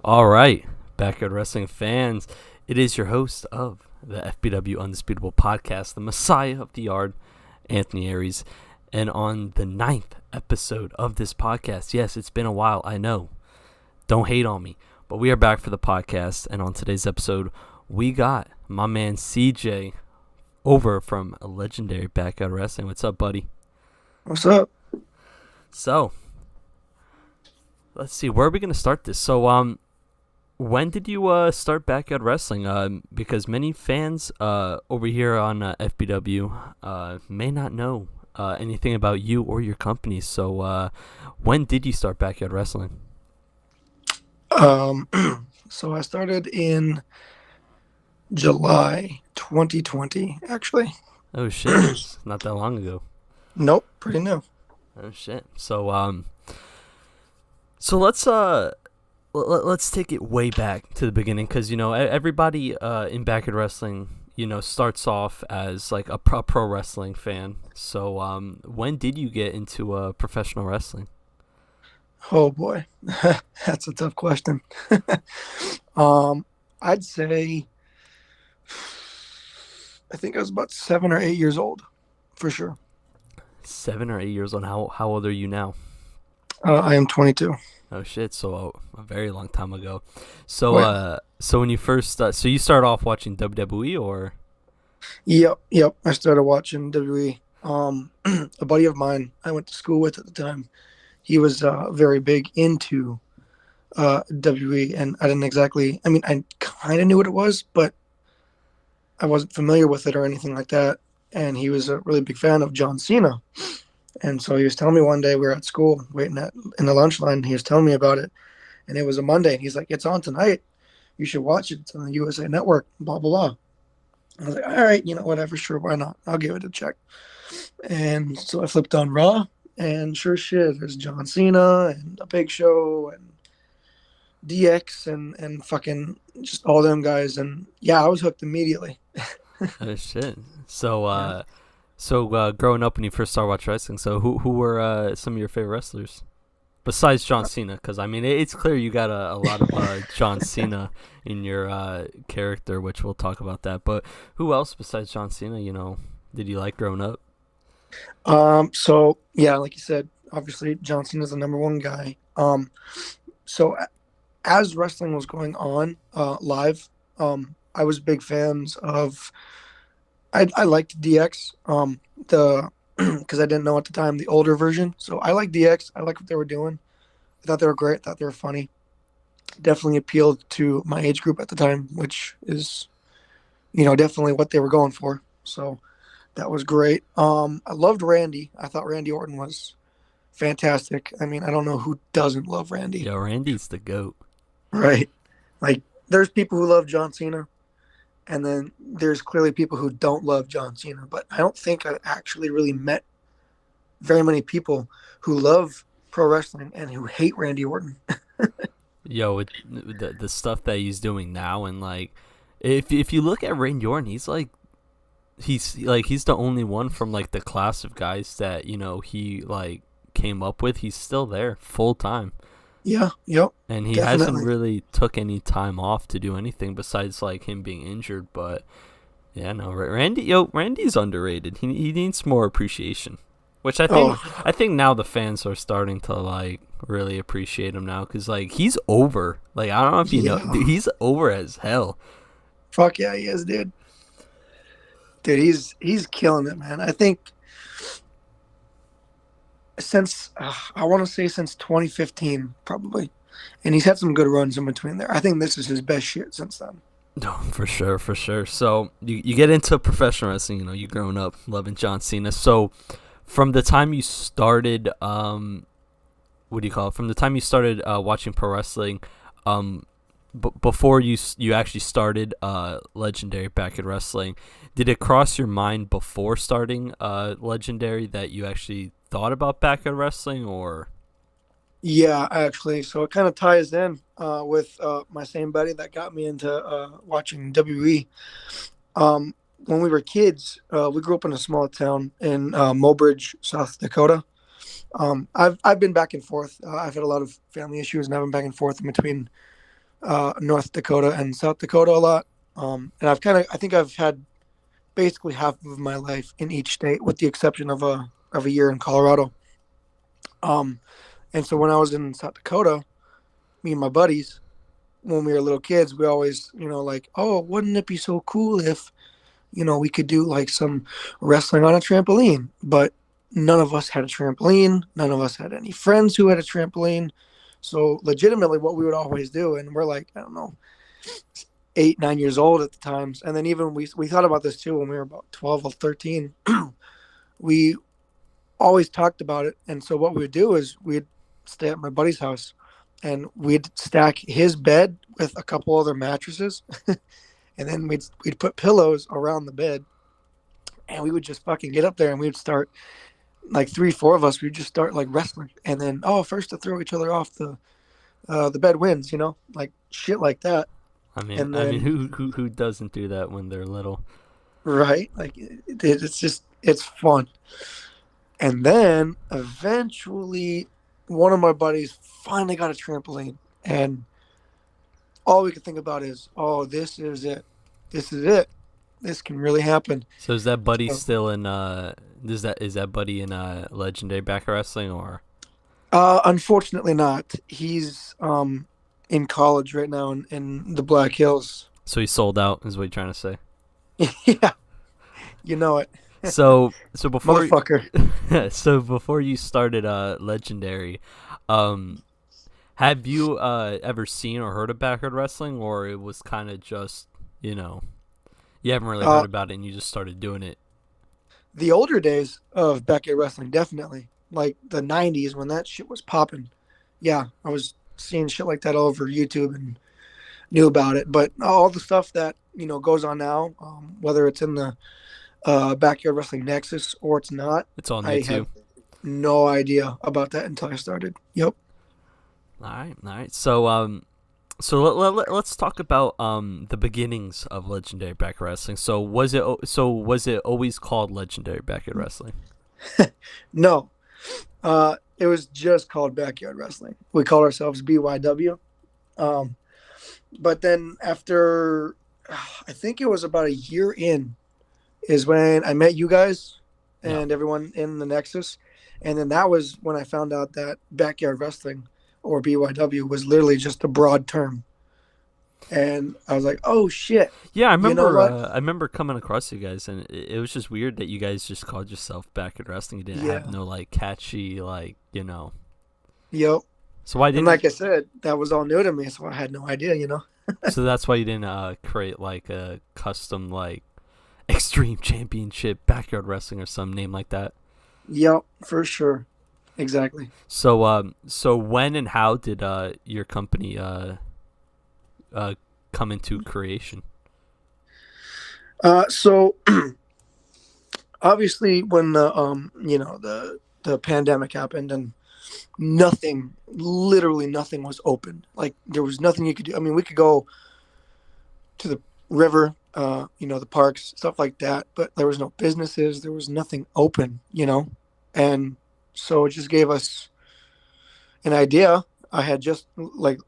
All right, Backyard Wrestling fans, it is your host of the FBW Undisputable podcast, the Messiah of the Yard, Anthony Aries. And on the 9th episode of this podcast, yes, it's been a while, I know. Don't hate on me, but we are back for the podcast. And on today's episode, we got my man CJ over from Legendary Backyard Wrestling. What's up, buddy? What's up? So, let's see, where are we going to start this? So, when did you start Backyard Wrestling? Because many fans over here on FBW may not know anything about you or your company. So when did you start Backyard Wrestling? Um, so I started in July 2020, actually. Oh, shit. It's not that long ago. Nope, pretty new. Oh, shit. So let's take it way back to the beginning, because everybody in Backyard Wrestling starts off as like a pro wrestling fan. So when did you get into professional wrestling? Oh boy, that's a tough question. I'd say I think I was about 7 or 8 years old, for sure. 7 or 8 years old. How old are you now? I am 22. Oh shit! So a very long time ago. So Wait. so when you first so you started off watching WWE or? Yep. I started watching WWE. A buddy of mine I went to school with at the time, he was very big into WWE, and I didn't exactly. I mean, I kind of knew what it was, but I wasn't familiar with it or anything like that. And he was a really big fan of John Cena. And so he was telling me one day we were at school waiting in the lunch line. He was telling me about it, and it was a Monday. And he's like, "It's on tonight. You should watch it. It's on the USA Network." Blah blah blah. I was like, "All right, whatever. Sure, why not? I'll give it a check." And so I flipped on Raw, and sure shit, there's John Cena and a Big Show and DX and fucking just all them guys. And yeah, I was hooked immediately. Oh shit! So Yeah. growing up when you first started watching wrestling, so who were some of your favorite wrestlers besides John Cena? Because I mean, it's clear you got a lot of John Cena in your character, which we'll talk about that. But who else besides John Cena, did you like growing up? So yeah, like you said, obviously John Cena is the number one guy. So as wrestling was going on live, I was big fans of. I liked DX, the because I didn't know at the time the older version. So I like DX. I like what they were doing. I thought they were great. I thought they were funny. Definitely appealed to my age group at the time, which is, definitely what they were going for. So that was great. I loved Randy. I thought Randy Orton was fantastic. I mean, I don't know who doesn't love Randy, Yo, Randy's the goat. right? Like, there's people who love John Cena, and then there's clearly people who don't love John Cena. But I don't think I actually really met very many people who love pro wrestling and who hate Randy Orton. Yo, the stuff that he's doing now, and like, if you look at Randy Orton, he's the only one from like the class of guys that he like came up with. He's still there full time, Yeah, yep, and he hasn't definitely. really took any time off to do anything besides like him being injured. But yeah, no, Randy's underrated. He needs more appreciation, which Oh, I think now the fans are starting to like really appreciate him now, because like he's over. Like, I don't know if you know, yeah. dude, he's over as hell. Fuck yeah, he is, dude. Dude, he's killing it, man. I think since I want to say since 2015, probably, and he's had some good runs in between there. I think this is his best shit since then. No, for sure, for sure. So you get into professional wrestling. You growing up loving John Cena. So from the time you started, what do you call it? From the time you started watching pro wrestling, um, before you actually started Legendary Backyard Wrestling, did it cross your mind before starting Legendary that you actually thought about Backyard Wrestling, or? Yeah, actually, so it kind of ties in with my same buddy that got me into watching WWE. When we were kids, we grew up in a small town in Mobridge, South Dakota. I've been back and forth. I've had a lot of family issues, and I've been back and forth in between North Dakota and South Dakota a lot. And I think I've had basically half of my life in each state, with the exception of a year in Colorado. Um, and so when I was in South Dakota, me and my buddies, when we were little kids, we always, like, oh, wouldn't it be so cool if, we could do like some wrestling on a trampoline? But none of us had a trampoline. None of us had any friends who had a trampoline. So legitimately, what we would always do, and we're like, I don't know, 8, 9 years old at the times, and then even we thought about this too when we were about 12 or 13. We always talked about it, and so what we would do is we'd stay at my buddy's house, and we'd stack his bed with a couple other mattresses, and then we'd put pillows around the bed, and we would just fucking get up there, and we'd start like 3, 4 of us. We'd just start like wrestling, and then first to throw each other off the bed wins, like shit like that. And I mean, then who doesn't do that when they're little? right, like it's fun. And then eventually, one of my buddies finally got a trampoline, and all we could think about is, oh, this is it. This is it. This can really happen. So is that buddy So, still in? Is that buddy in Legendary Backyard Wrestling or? unfortunately, not. He's in college right now in the Black Hills. So he sold out, is what you're trying to say. Yeah, you know it, So before motherfucker. before you started Legendary, um, have you ever seen or heard of Backyard Wrestling, or it was kind of just you haven't really Uh, heard about it and you just started doing it? the older days of Backyard Wrestling, definitely, like the '90s when that shit was popping. Yeah, I was seeing shit like that all over YouTube and knew about it. But all the stuff that goes on now, whether it's in the Backyard Wrestling Nexus or it's not, It's all new I too. had no idea about that until I started. Yep. All right. So let's talk about the beginnings of Legendary Backyard Wrestling. Was it always called Legendary Backyard Wrestling? No, it was just called Backyard Wrestling. We called ourselves BYW. Um, but then after, I think it was about a year in, is when I met you guys Yeah. and everyone in the Nexus. And then that was when I found out that Backyard Wrestling, or BYW, was literally just a broad term. And I was like, oh shit, Yeah, I you know remember. what? I remember coming across you guys, and it was just weird that you guys just called yourself Backyard Wrestling. You didn't have Yeah. no like catchy Yep. So why And didn't? like I said, that was all new to me. So I had no idea. So that's why you didn't create like a custom like Extreme Championship Backyard Wrestling or some name like that. Yep, for sure. Exactly. So when and how did your company uh come into creation? So obviously when the pandemic happened and nothing, literally nothing was open. Like there was nothing you could do. I mean, we could go to the river, the parks, stuff like that, but there was no businesses, there was nothing open. And so it just gave us an idea. I had just like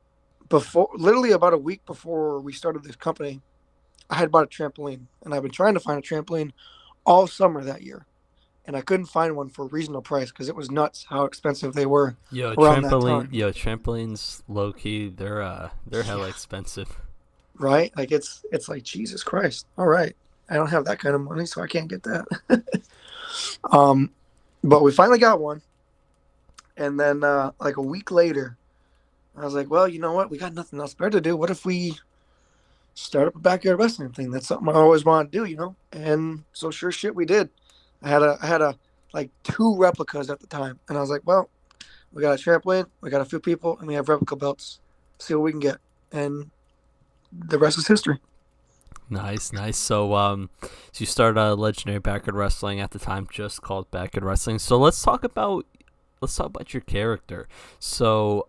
before, literally about a week before we started this company, I had bought a trampoline, and I've been trying to find a trampoline all summer that year, and I couldn't find one for a reasonable price because it was nuts how expensive they were around that time. Trampolines low key, they're hella Yeah, expensive. right? Like it's like Jesus Christ. All right, I don't have that kind of money, so I can't get that. um, but we finally got one, and then like a week later, I was like, well, you know what? We got nothing else better to do. What if we start up a backyard wrestling thing? That's something I always wanted to do. And so sure shit, we did. I had a like 2 replicas at the time, and I was like, well, we got a trampoline, we got a few people, and we have replica belts. See what we can get, and the rest is history. Nice. So you started Legendary Backyard Wrestling at the time, just called Backyard Wrestling. So let's talk about your character. So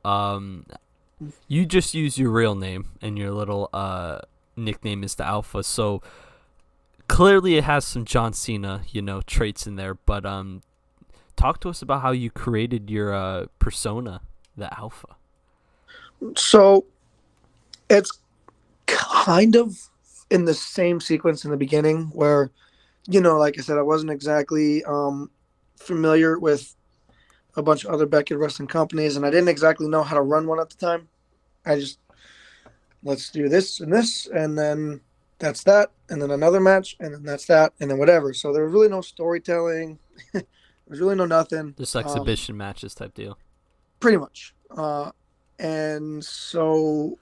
you just use your real name, and your little nickname is the Alpha. So clearly it has some John Cena, traits in there. But talk to us about how you created your persona, the Alpha. So It's kind of in the same sequence in the beginning where, like I said, I wasn't exactly familiar with a bunch of other backyard wrestling companies, and I didn't exactly know how to run one at the time. I just, let's do this, and then that's that, and then another match, and then that's that, and then whatever. So there was really no storytelling. There's really no nothing. Just exhibition matches type deal. Pretty much. And so,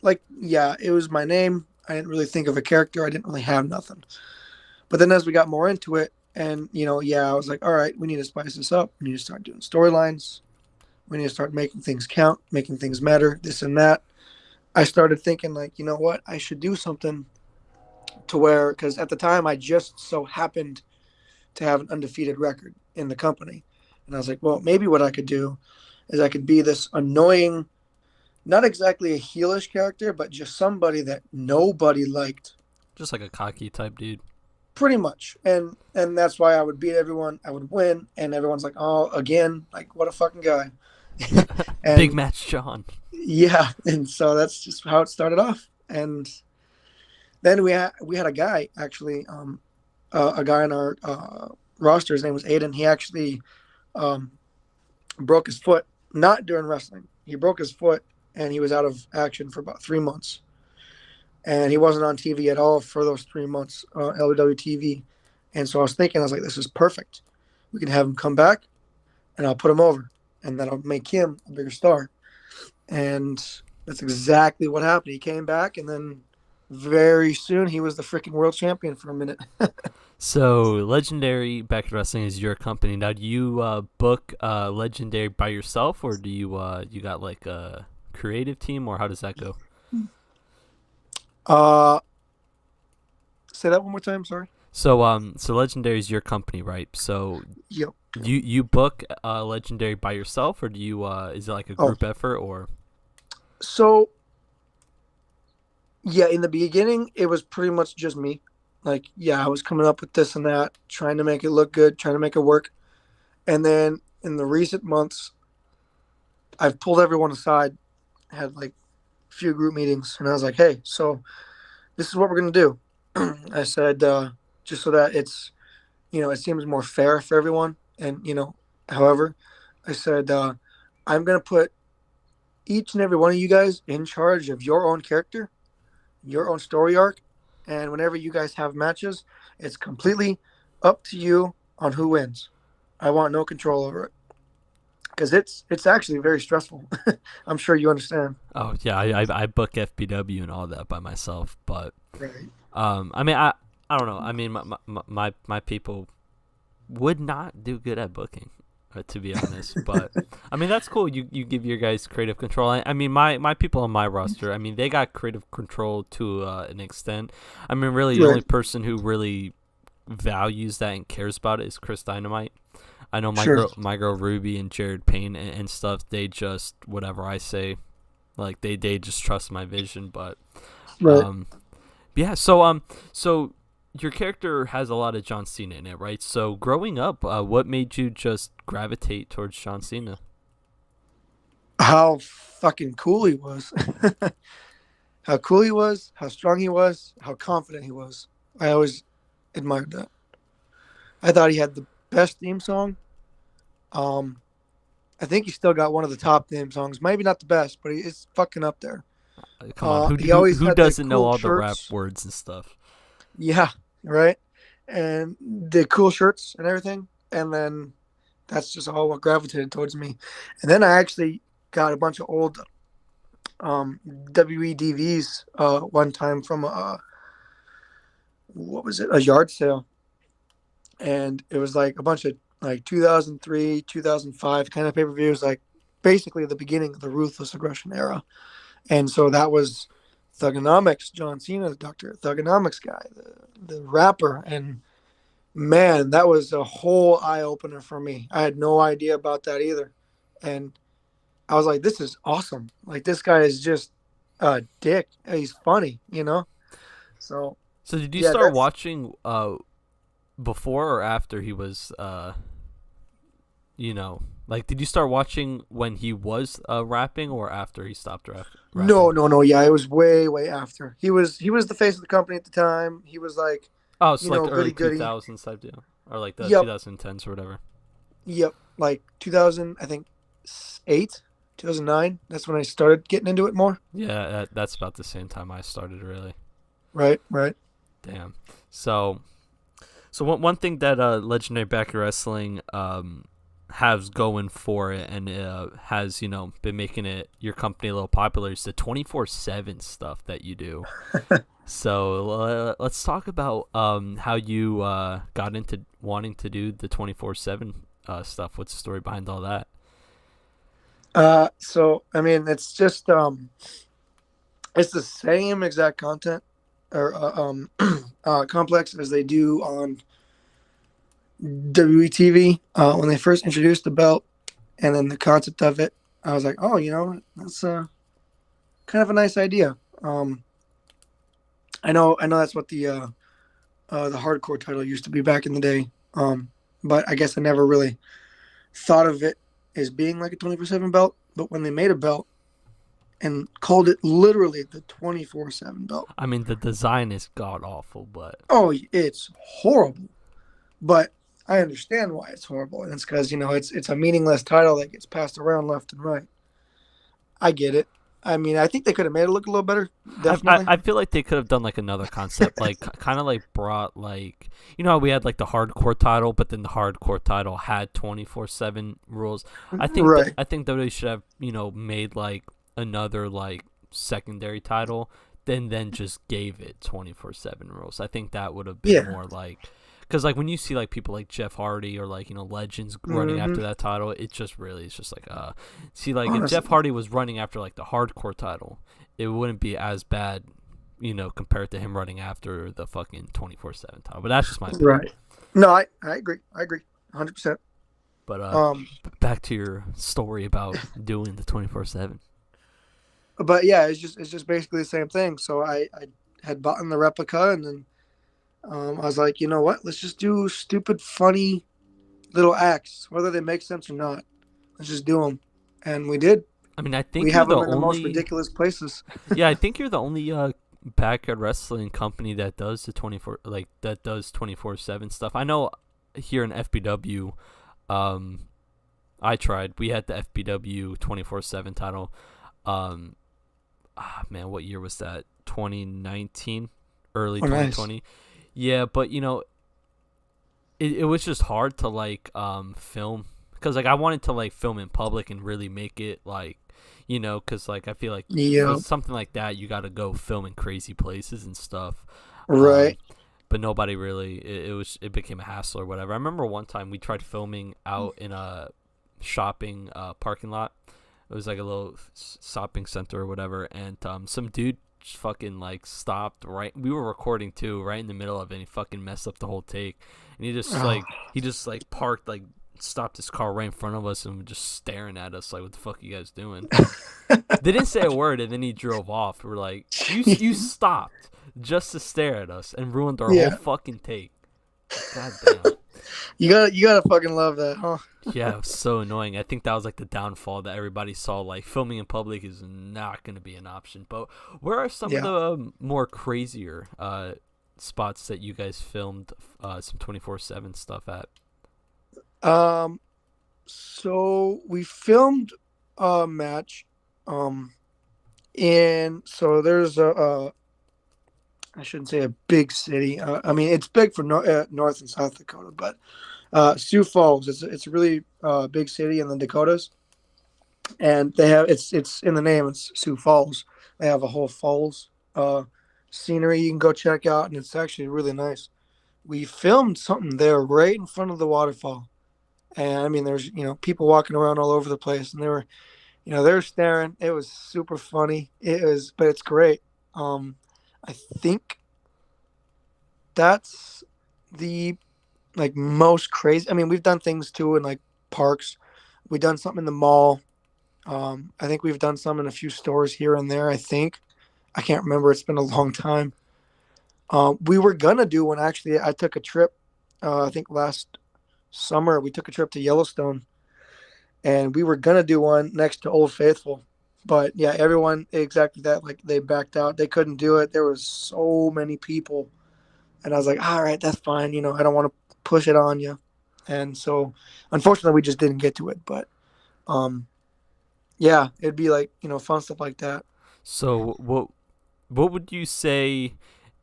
like, yeah, it was my name. I didn't really think of a character. I didn't really have nothing. But then as we got more into it, and I was like, all right, we need to spice this up. We need to start doing storylines. We need to start making things count, making things matter, this and that. I started thinking, like, you know what? I should do something to where, because at the time I just so happened to have an undefeated record in the company. And I was like, well, maybe what I could do is I could be this annoying, not exactly a heelish character, but just somebody that nobody liked. Just like a cocky type dude. Pretty much. And that's why I would beat everyone. I would win, and everyone's like, "Oh, again, like what a fucking guy." Big And match John. yeah, and so that's just how it started off. And then we had a guy actually, a guy in our roster. His name was Aiden. He actually um, broke his foot, not during wrestling. He broke his foot, and he was out of action for about 3 months. And he wasn't on TV at all for those 3 months, LBW TV. And so I was thinking, I was like, this is perfect. We can have him come back, and I'll put him over, and that'll make him a bigger star. And that's exactly what happened. He came back, and then very soon he was the freaking world champion for a minute. So, Legendary Backyard Wrestling is your company. Now, do you book Legendary by yourself, or do you got like a creative team, or how does that go? uh, Say that one more time. Sorry. So Legendary is your company, right? So Yep. you book Legendary by yourself, or do you is it like a Oh, group effort, or so yeah, in the beginning, it was pretty much just me. Like, yeah, I was coming up with this and that, trying to make it look good, trying to make it work. And then in the recent months, I've pulled everyone aside, had like a few group meetings, and I was like, hey, so this is what we're going to do. I said, just so that it seems more fair for everyone. And, however, I said, I'm going to put each and every one of you guys in charge of your own character, your own story arc. And whenever you guys have matches, it's completely up to you on who wins. I want no control over it because it's actually very stressful. I'm sure you understand. oh yeah, I book FBW and all that by myself, but Right. I mean I don't know. I mean my people would not do good at booking, to be honest. But I mean that's cool. You give your guys creative control. I mean my people on my roster. I mean they got creative control to an extent. I mean really the only Right. person who really values that and cares about it is Chris Dynamite. I know Sure. my girl Ruby and Jared Payne and stuff. They just whatever I say, like they just trust my vision. But Right. um, yeah. So your character has a lot of John Cena in it, right? So growing up, what made you just gravitate towards John Cena? How fucking cool he was. How cool he was, how strong he was, how confident he was. I always admired that. I thought he had the best theme song. Um, I think he still got one of the top theme songs. Maybe not the best, but he is fucking up there. Come on, who He always who had the doesn't know cool all the rap shirts. words and stuff? Yeah, right. And the cool shirts and everything. And then that's just all what gravitated towards me. And then I actually got a bunch of old WEDVs one time from what was it, a yard sale, and it was like a bunch of like 2003, 2005 kind of pay per views, like basically the beginning of the ruthless aggression era. And so that was Thugonomics, John Cena, the Doctor Thugonomics guy, the rapper, and man, that was a whole eye opener for me. I had no idea about that either, and I was like, this is awesome. Like this guy is just a dick. He's funny. So So did you yeah, start that's watching before or after he was you know Like, did you start watching when he was rapping or after he stopped No, rapping? no, no. Yeah, it was way, way after. He was the face of the company at the time. He was like, Oh, it's like the early goody goody. 2000s type deal, or like the Yep, 2010s or whatever. yep. Like 2000, I think 8, 2009. That's when I started getting into it more. Yeah, that's about the same time I started, really. Right, right. Damn. So, one thing that Legendary Backyard Wrestling has going for it, and has been making it your company a little popular, is the 24/7 stuff that you do. So let's talk about how you got into wanting to do the 24/7 stuff. What's the story behind all that? So I mean, it's just it's the same exact content or complex as they do on WETV when they first introduced the belt, and then the concept of it. I was like, oh, that's kind of a nice idea. I know that's what the hardcore title used to be back in the day. But I guess I never really thought of it as being like a 24/7 belt. But when they made a belt and called it literally the 24/7 belt, I mean, the design is god awful, but oh, it's horrible. But I understand why it's horrible, and it's because it's a meaningless title that gets passed around left and right. I get it. I mean, I think they could have made it look a little better. Definitely. I feel like they could have done like another concept, like kind of like brought like how we had like the hardcore title, but then the hardcore title had 24/7 rules. Right. I think that they should have made like another like secondary title, then just gave it 24/7 rules. I think that would have been Yeah. more like. Because like when you see like people like Jeff Hardy or like legends running Hmm. after that title, it's just like see like if Jeff Honestly. Hardy was running after like the hardcore title, it wouldn't be as bad, compared to him running after the fucking 24/7 title. But that's just my opinion. Right. No, I agree. I agree. 100%. But Um, back to your story about doing the 24/7. but yeah, it's just basically the same thing. So I had bought in the replica, and then I was like, you know what? Let's just do stupid, funny little acts, whether they make sense or not. Let's just do them, and we did. I mean, I We think you're have the them in the most only. ridiculous places. Yeah, I think you're the only backyard wrestling company that does the 24/7 stuff. I know here in FBW, um, I tried. We had the FBW 24/7 title. Um, man, what year was that? 2019, early Oh, nice. 2020. Yeah, but it was just hard to like film because like I wanted to like film in public and really make it like because like I feel like for Yeah. something like that you got to go film in crazy places and stuff. um Right. but nobody really it became a hassle or whatever. I remember one time we tried filming out in a shopping parking lot. It was like a little shopping center or whatever, and some dude just fucking like stopped right. We were recording too, right in the middle of it. And he fucking messed up the whole take, and Oh, he just like parked like stopped his car right in front of us and was just staring at us like, "What the fuck are you guys doing?" They didn't say a word, and then he drove off. We're like, you stopped just to stare at us and ruined our whole yeah. fucking take. God damn. You gotta fucking love that, huh? Yeah, it was so annoying. I think that was like the downfall that everybody saw. Like filming in public is not going to be an option. But where are some of Yeah. the more crazier spots that you guys filmed some 24/7 stuff at? Um. So we filmed a match. Um. In so there's I shouldn't say a big city. I mean it's big for North and South Dakota, but Sioux Falls. It's a really big city in the Dakotas, and they have it's in the name. It's Sioux Falls. They have a whole falls scenery you can go check out, and it's actually really nice. We filmed something there right in front of the waterfall, and I mean there's people walking around all over the place, and they were staring. It was super funny. But it's great. I think that's the like most crazy. I mean, we've done things too in like parks. We've done something in the mall. I think we've done some in a few stores here and there. I can't remember. It's been a long time. We were gonna do one actually. I took a trip. I think last summer we took a trip to Yellowstone, and we were gonna do one next to Old Faithful, but yeah, everyone exactly that. Like they backed out. They couldn't do it. There was so many people, and I was like, all right, that's fine. I don't want to push it on you, and so unfortunately, we just didn't get to it. But yeah, it'd be like fun stuff like that. So what would you say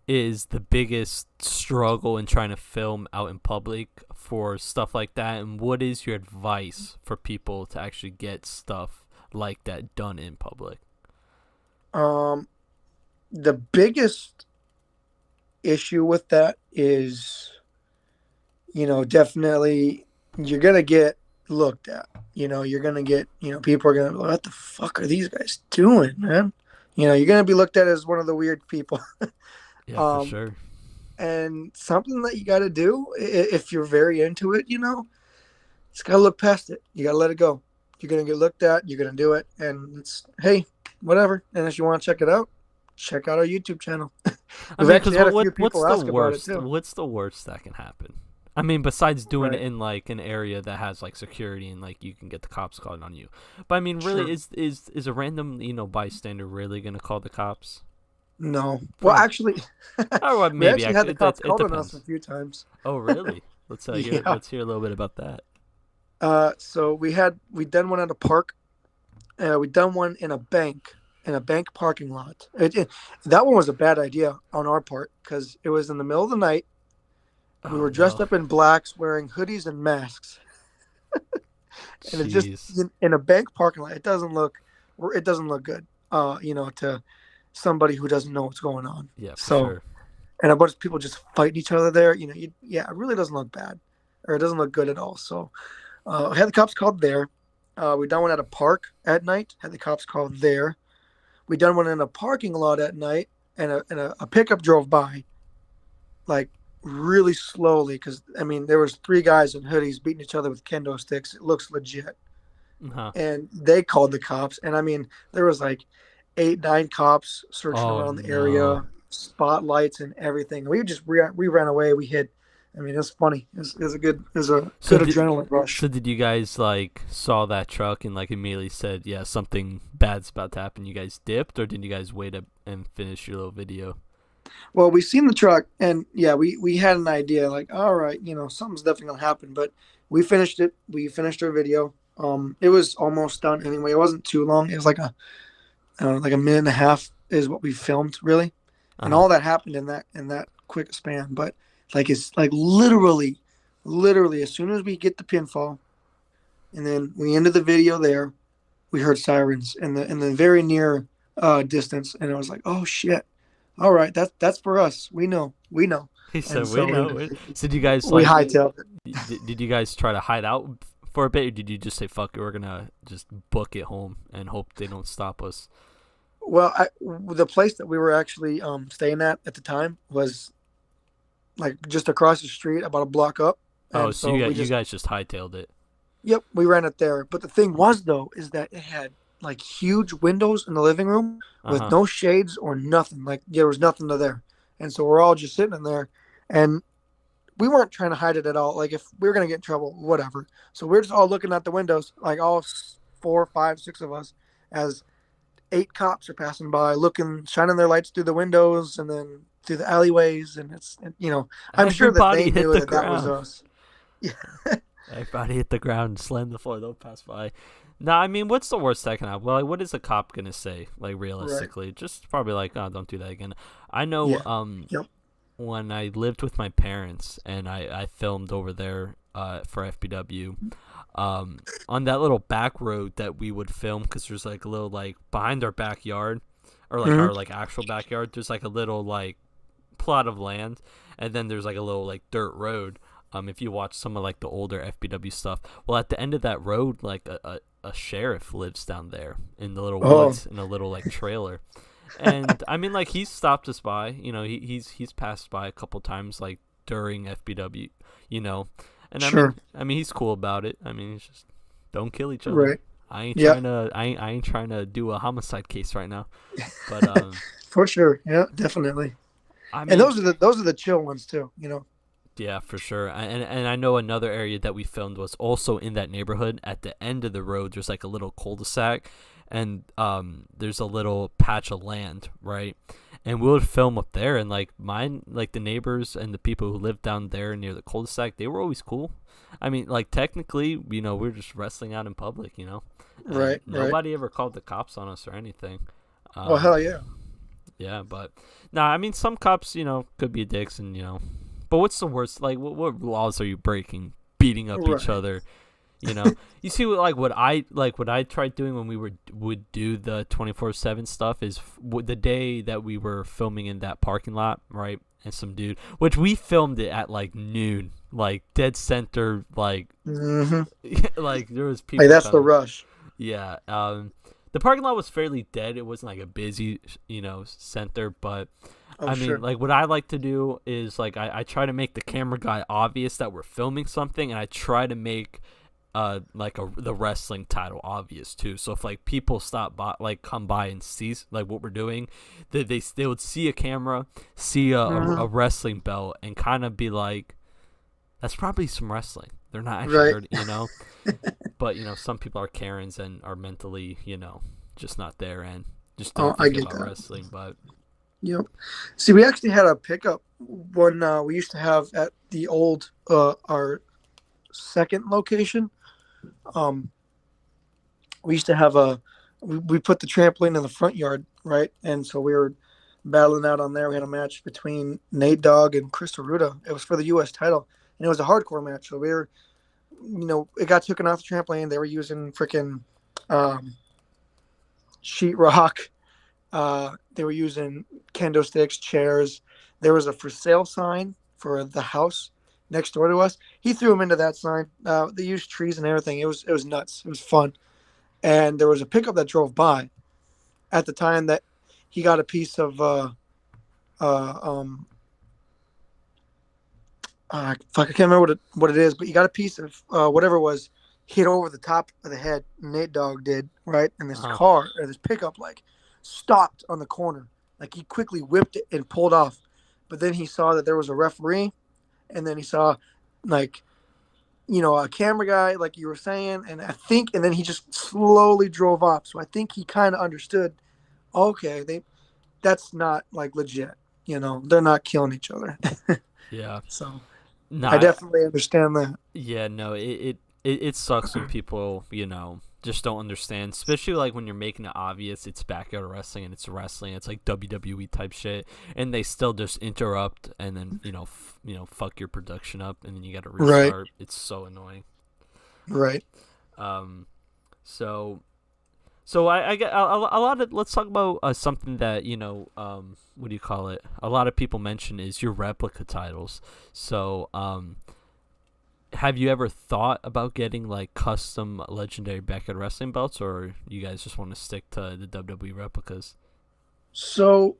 is the biggest struggle in trying to film out in public for stuff like that, and what is your advice for people to actually get stuff like that done in public? Um, the biggest issue with that is, definitely you're gonna get looked at. You're gonna get, people are gonna be like, what the fuck are these guys doing, man? You're gonna be looked at as one of the weird people. Yeah, for um, sure. and something that you got to do if you're very into it, it's got to look past it. You got to let it go. You're gonna get looked at. You're gonna do it, and it's hey, whatever. And if you want to check out our YouTube channel. I We've mean, actually because had a few what's people the ask about it worst? too. What's the worst that can happen? I mean, besides doing it Right. in like an area that has like security and like you can get the cops called on you. But I mean, really, Sure. is a random bystander really gonna call the cops? No. Well, Prob- actually, or what? we Maybe actually had actually the it cops it called on us a depends. few times. Oh, really? Let's hear Yeah. let's hear a little bit about that. So we done one at a park. We done one in a bank parking lot. That one was a bad idea on our part because it was in the middle of the night. We Oh were dressed no, up in blacks, wearing hoodies and masks, and it just jeez. in a bank parking lot. It doesn't look good. To somebody who doesn't know what's going on. Yeah, for So, sure. and a bunch of people just fighting each other there. Yeah, it really doesn't look bad, or it doesn't look good at all. So, I had the cops called there. We done one at a park at night. Had the cops called there. We done one in a parking lot at night, and a pickup drove by, like really slowly, because I mean there was three guys in hoodies beating each other with kendo sticks. It looks legit, Huh. and they called the cops. And I mean there was like 8, 9 cops searching Oh around the no. area, spotlights and everything. We ran away. We hid. I mean it's funny. It's a So good did adrenaline rush. so did you guys like saw that truck and like immediately said, yeah, something bad's about to happen? You guys dipped, or did you guys wait up and finish your little video? Well, we seen the truck, and yeah, we had an idea, like, all right, something's definitely gonna happen. But we finished it. We finished our video. It was almost done anyway. It wasn't too long. It was like I don't know, like a minute and a half is what we filmed, really, Uh and huh. all that happened in that quick span. But like it's like literally, as soon as we get the pinfall, and then we ended the video there, we heard sirens in the very near distance, and it was like, oh shit. All right, that's for us. We know, He and said, "We so know it." So did you guys we like? hightailed it. Did you guys try to hide out for a bit, or did you just say, "Fuck it, we're gonna just book it home and hope they don't stop us"? Well, the place that we were actually staying at the time was like just across the street, about a block up, Oh, and so so we you just guys just hightailed it. yep, we ran it there. But the thing was though, is that it had like huge windows in the living room Uh with huh. no shades or nothing. Like there was nothing to there, and so we're all just sitting in there, and we weren't trying to hide it at all. Like if we were gonna get in trouble, whatever. So we're just all looking out the windows, like all 4, 5, 6 of us, as 8 cops are passing by, looking, shining their lights through the windows and then through the alleyways. And I'm sure that they Everybody hit knew the that was ground. us. Yeah, Everybody hit the ground and slammed the floor. They'll pass by. Nah, I mean, what's the worst that can happen? Well, like, what is a cop gonna say? Like, right. realistically, just probably like, "Oh, don't do that again." I know. Yeah. Yep. When I lived with my parents and I filmed over there for FBW, on that little back road that we would film, because there's like a little like behind our backyard, or like Hmm. our like actual backyard. There's like a little like plot of land, and then there's like a little like dirt road. If you watch some of like the older FBW stuff, well, at the end of that road, like a sheriff lives down there in the little Oh, woods in a little like trailer. And I mean, like, he's stopped us by. He's passed by a couple times, like during FBW. You know, and sure. I mean, he's cool about it. I mean, it's just don't kill each other. Right. Yep. I ain't trying to do a homicide case right now. But For sure. Yeah, definitely. I And mean, those are the chill ones too. Yeah, for sure. And I know another area that we filmed was also in that neighborhood. At the end of the road, there's like a little cul-de-sac, and there's a little patch of land, right? And we would film up there, and like mine, like the neighbors and the people who lived down there near the cul-de-sac, they were always cool. I mean, like technically, we're just wrestling out in public, and Right, right. nobody ever called the cops on us or anything. Oh Um, hell yeah. yeah, but nah, I mean, some cops, could be dicks, and but what's the worst? Like, what laws are you breaking? Beating up each Right. other, you know? You see, what I tried doing when we would do the 24/7 stuff is the day that we were filming in that parking lot, right? And some dude, which we filmed it at like noon, like dead center, like Hmm. like there was Like people that's the coming. rush. Yeah. The parking lot was fairly dead. It wasn't like a busy, center. But Oh I mean, sure. like what I like to do is like I try to make the camera guy obvious that we're filming something, and I try to make like the wrestling title obvious too. So if like people stop by, like come by and see like what we're doing, they would see a camera, see a Hmm. wrestling belt, and kind of be like, that's probably some wrestling. They're not actually Right. hurt. But some people are Karens and are mentally, just not there and just Oh, don't I think get about that. wrestling. But Yep. See, we actually had a pickup when we used to have at the old our second location. Um, we used to have we put the trampoline in the front yard, right? And so we were battling out on there. We had a match between Nate Dogg and Chris Aruda. It was for the U.S. title, and it was a hardcore match. So we were, it got taken off the trampoline. They were using freaking um, sheetrock. They were using kendo sticks, chairs. There was a for sale sign for the house next door to us. He threw them into that sign. They used trees and everything. It was nuts. It was fun. And there was a pickup that drove by at the time that he got a piece of uh, um, fuck, I can't remember what it is, but he got a piece of whatever it was hit over the top of the head. Nate Dogg did, right, and this uh-huh. car or this pickup like stopped on the corner. Like he quickly whipped it and pulled off, but then he saw that there was a referee, and then he saw like a camera guy, like you were saying, and and then he just slowly drove off. So I think he kind of understood. Okay, that's not like legit. They're not killing each other. Yeah, So no, I definitely understand that. yeah, no, it sucks when people just don't understand, especially like when you're making it obvious it's backyard wrestling and it's wrestling, it's like WWE type shit, and they still just interrupt and then fuck your production up, and then you got to Right, restart. It's so annoying. right. Um, so So I get a lot of. Let's talk about something that what do you call it? A lot of people mention is your replica titles. So have you ever thought about getting like custom legendary backyard wrestling belts, or you guys just want to stick to the WWE replicas? So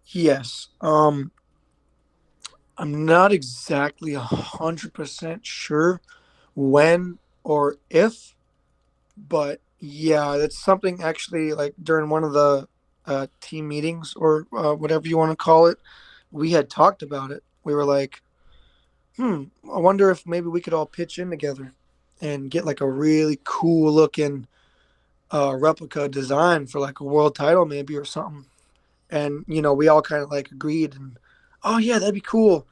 yes, I'm not exactly 100% sure when or if, but yeah, that's something actually like during one of the team meetings or whatever you want to call it, we had talked about it. We were like, I wonder if maybe we could all pitch in together and get like a really cool looking replica design for like a world title maybe or something. And we all kind of like agreed and oh yeah, that'd be cool.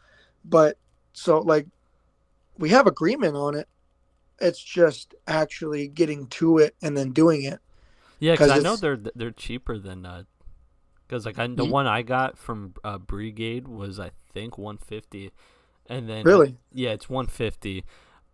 But so like we have agreement on it. It's just actually getting to it and then doing it Yeah, because because I know it's they're cheaper than because like the one I got from Brigade was I think 150, and then really yeah, it's 150.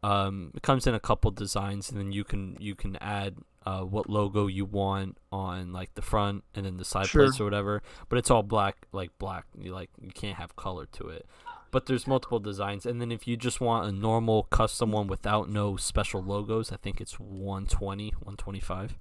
It comes in a couple designs, and then you can add what logo you want on like the front and then the side sure. plates or whatever. But it's all black, like black. You can't have color to it. But there's multiple designs, and then if you just want a normal custom one without no special logos, I think it's 120, 125.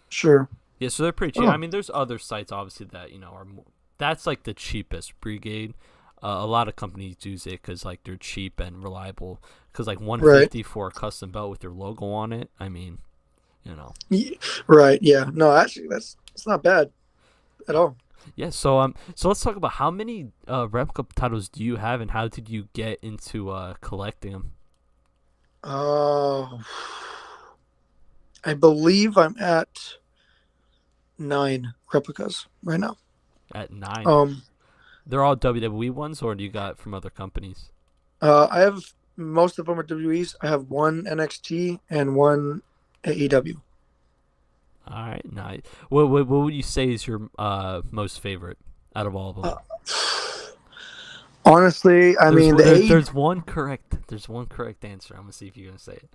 Sure. Yeah, so they're pretty cheap. I Oh, mean, there's other sites obviously that are more, that's like the cheapest Brigade. A lot of companies use it because like they're cheap and reliable. Because like right. 150 for a custom belt with your logo on it. I mean, you know. Right. Yeah. No, actually, that's it's not bad at all. Yeah, so let's talk about how many replica titles do you have, and how did you get into collecting them? Uh, I believe I'm at 9 replicas right now. At 9. Um, They're all WWE ones, or do you got from other companies? I have most of them are WWEs. I have one NXT and one AEW. All right, nice. What would you say is your most favorite out of all of them? Uh, Honestly, I mean there's one correct. There's one correct answer. I'm gonna see if you're gonna say it.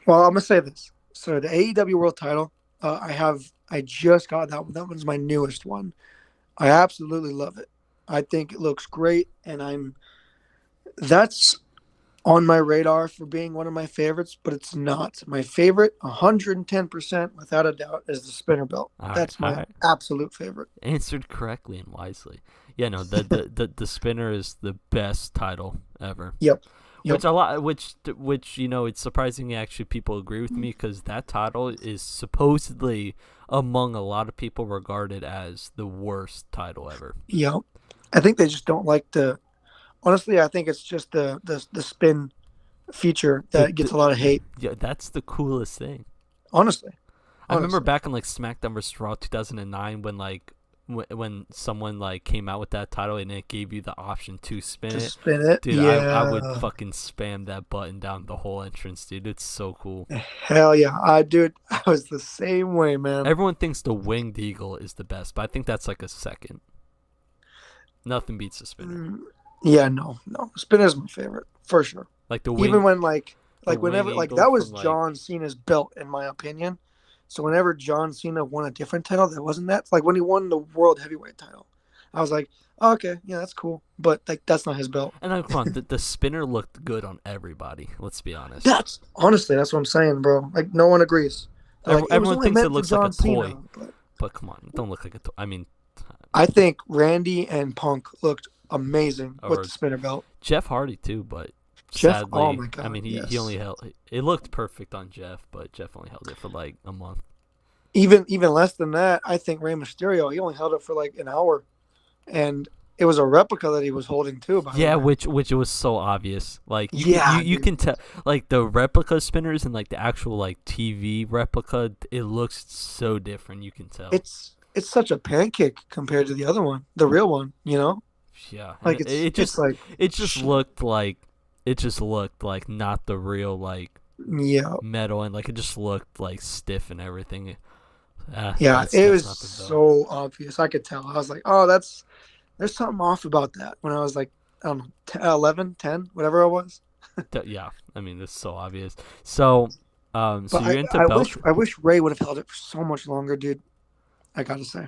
Well, I'm gonna say this. So the AEW World Title, I just got that one. That one's my newest one. I absolutely love it. I think it looks great, and that's on my radar for being one of my favorites, but it's not. My favorite, 110% without a doubt, is the spinner belt. That's my absolute favorite. Answered correctly and wisely. Yeah, no, the spinner is the best title ever. Yep. Which it's surprising actually people agree with me, because that title is supposedly among a lot of people regarded as the worst title ever. Yep. I think they just don't like honestly, I think it's just the spin feature that gets a lot of hate. Yeah, that's the coolest thing. Honestly. I remember back in like SmackDown vs. Raw 2009 when someone like came out with that title and it gave you the option to spin it. Dude, yeah. I would fucking spam that button down the whole entrance, dude. It's so cool. Hell yeah. I was the same way, man. Everyone thinks the winged eagle is the best, but I think that's like a second. Nothing beats the spinner. Yeah, no. Spinner's my favorite, for sure. Like the even when whenever that was John Cena's belt, in my opinion. So whenever John Cena won a different title that wasn't that, like when he won the World Heavyweight title, I was like, oh, okay, yeah, that's cool, but like that's not his belt. And come on, the spinner looked good on everybody. Let's be honest. That's what I'm saying, bro. Like no one agrees. Like, everyone thinks it looks like a toy, Cena, but come on, it don't look like a toy. I mean, I think Randy and Punk looked amazing with the spinner belt. Jeff Hardy too, but Jeff, sadly, oh my God, I mean, he only held it. Looked perfect on Jeff, but Jeff only held it for like a month. Even less than that, I think Rey Mysterio, he only held it for like an hour, and it was a replica that he was holding too. Yeah, which it was so obvious. Like you can tell, like the replica spinners and like the actual like TV replica, it looks so different. You can tell. It's such a pancake compared to the other one, the real one. Yeah, like it just looked like not the real like metal, and like it just looked like stiff and everything. It was so obvious. I could tell. I was like, oh, there's something off about that. When I was like, I don't know, 11, 10, whatever I was. Yeah, I mean, it's so obvious. So you're into belts. I wish Ray would have held it for so much longer, dude. I gotta say,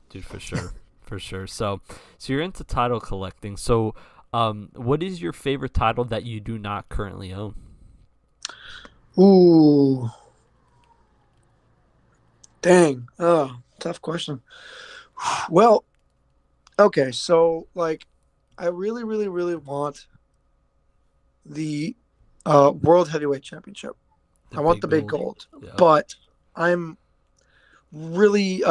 dude, for sure, for sure. So you're into title collecting. So, what is your favorite title that you do not currently own? Ooh. Dang. Oh, tough question. Well, okay, so like I really, really, really want the World Heavyweight Championship. I want the big gold. Yeah. But I'm really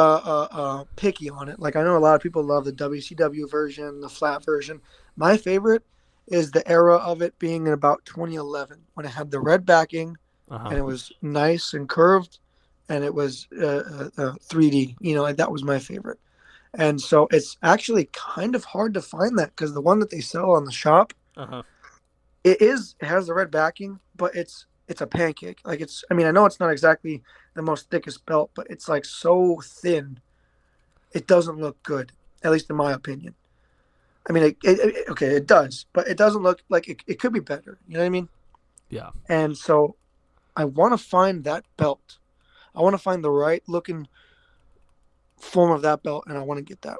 picky on it. Like I know a lot of people love the WCW version, the flat version. My favorite is the era of it being in about 2011 when it had the red backing and it was nice and curved. And it was 3D, and that was my favorite. And so it's actually kind of hard to find that because the one that they sell on the shop, it has the red backing, but it's a pancake. Like I know it's not exactly the most thickest belt, but it's like so thin, it doesn't look good, at least in my opinion. I mean, it does, but it doesn't look like it could be better. You know what I mean? Yeah. And so I want to find that belt. I want to find the right looking form of that belt, and I want to get that.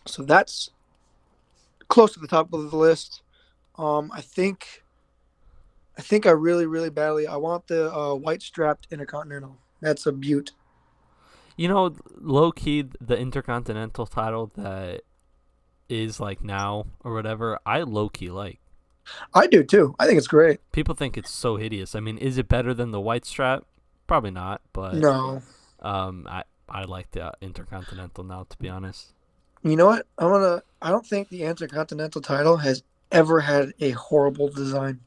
So that's close to the top of the list. I think I really, really badly, I want the white strapped Intercontinental. That's a beaut. Low key, the Intercontinental title that is like now or whatever, I low key like. I do too. I think it's great. People think it's so hideous. I mean, is it better than the white strap? Probably not, but no. I like the Intercontinental now, to be honest. You know what? I don't think the Intercontinental title has ever had a horrible design.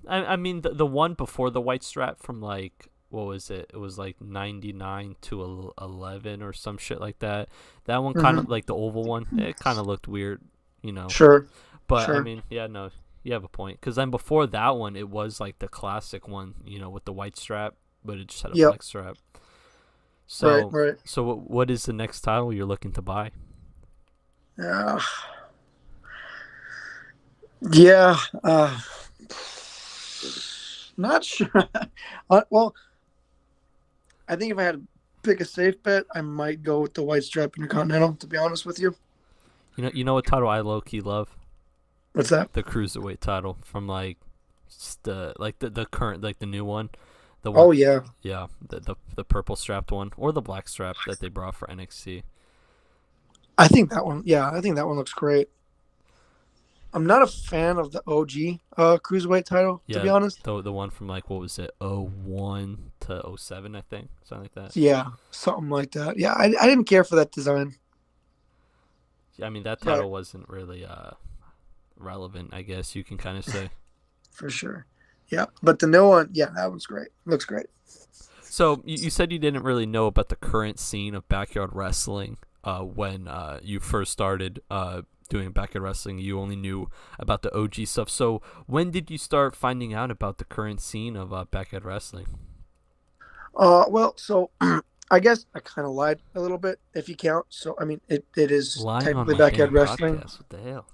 I mean the one before the white strap from like what was it? It was like 99 to 11 or some shit like that. That one kind Hmm. of like the oval one. It kind of looked weird, you know. Sure, But I sure. mean, yeah, no, you have a point. Because then before that one, it was like the classic one, you know, with the white strap, but it just had a Yep. black strap. Right, So, right. so what is the next title you're looking to buy? Uh, yeah. Not sure. Well, I think if I had to pick a safe bet, I might go with the white strap Intercontinental. To be honest with you, You know what title I low key love? what's that? The cruiserweight title from like the current like the new one, the one Oh yeah, yeah the purple strapped one or the black strap that they brought for NXT. I think that one. Yeah, I think that one looks great. I'm not a fan of the OG cruiserweight title, to be Yeah, honest. the one from like what was it 01 to 07 I think something like that. Yeah, something like that. Yeah, I didn't care for that design, I mean that but title wasn't really relevant, I guess you can kind of say. for sure. Yeah, but the new one, yeah, that one's great. Looks great. So you said you didn't really know about the current scene of backyard wrestling when you first started doing backyard wrestling. You only knew about the OG stuff. So when did you start finding out about the current scene of backyard wrestling? Well, so I guess I kind of lied a little bit if you count. So I mean, it is Lying on technically my backyard damn wrestling. podcast. What the hell?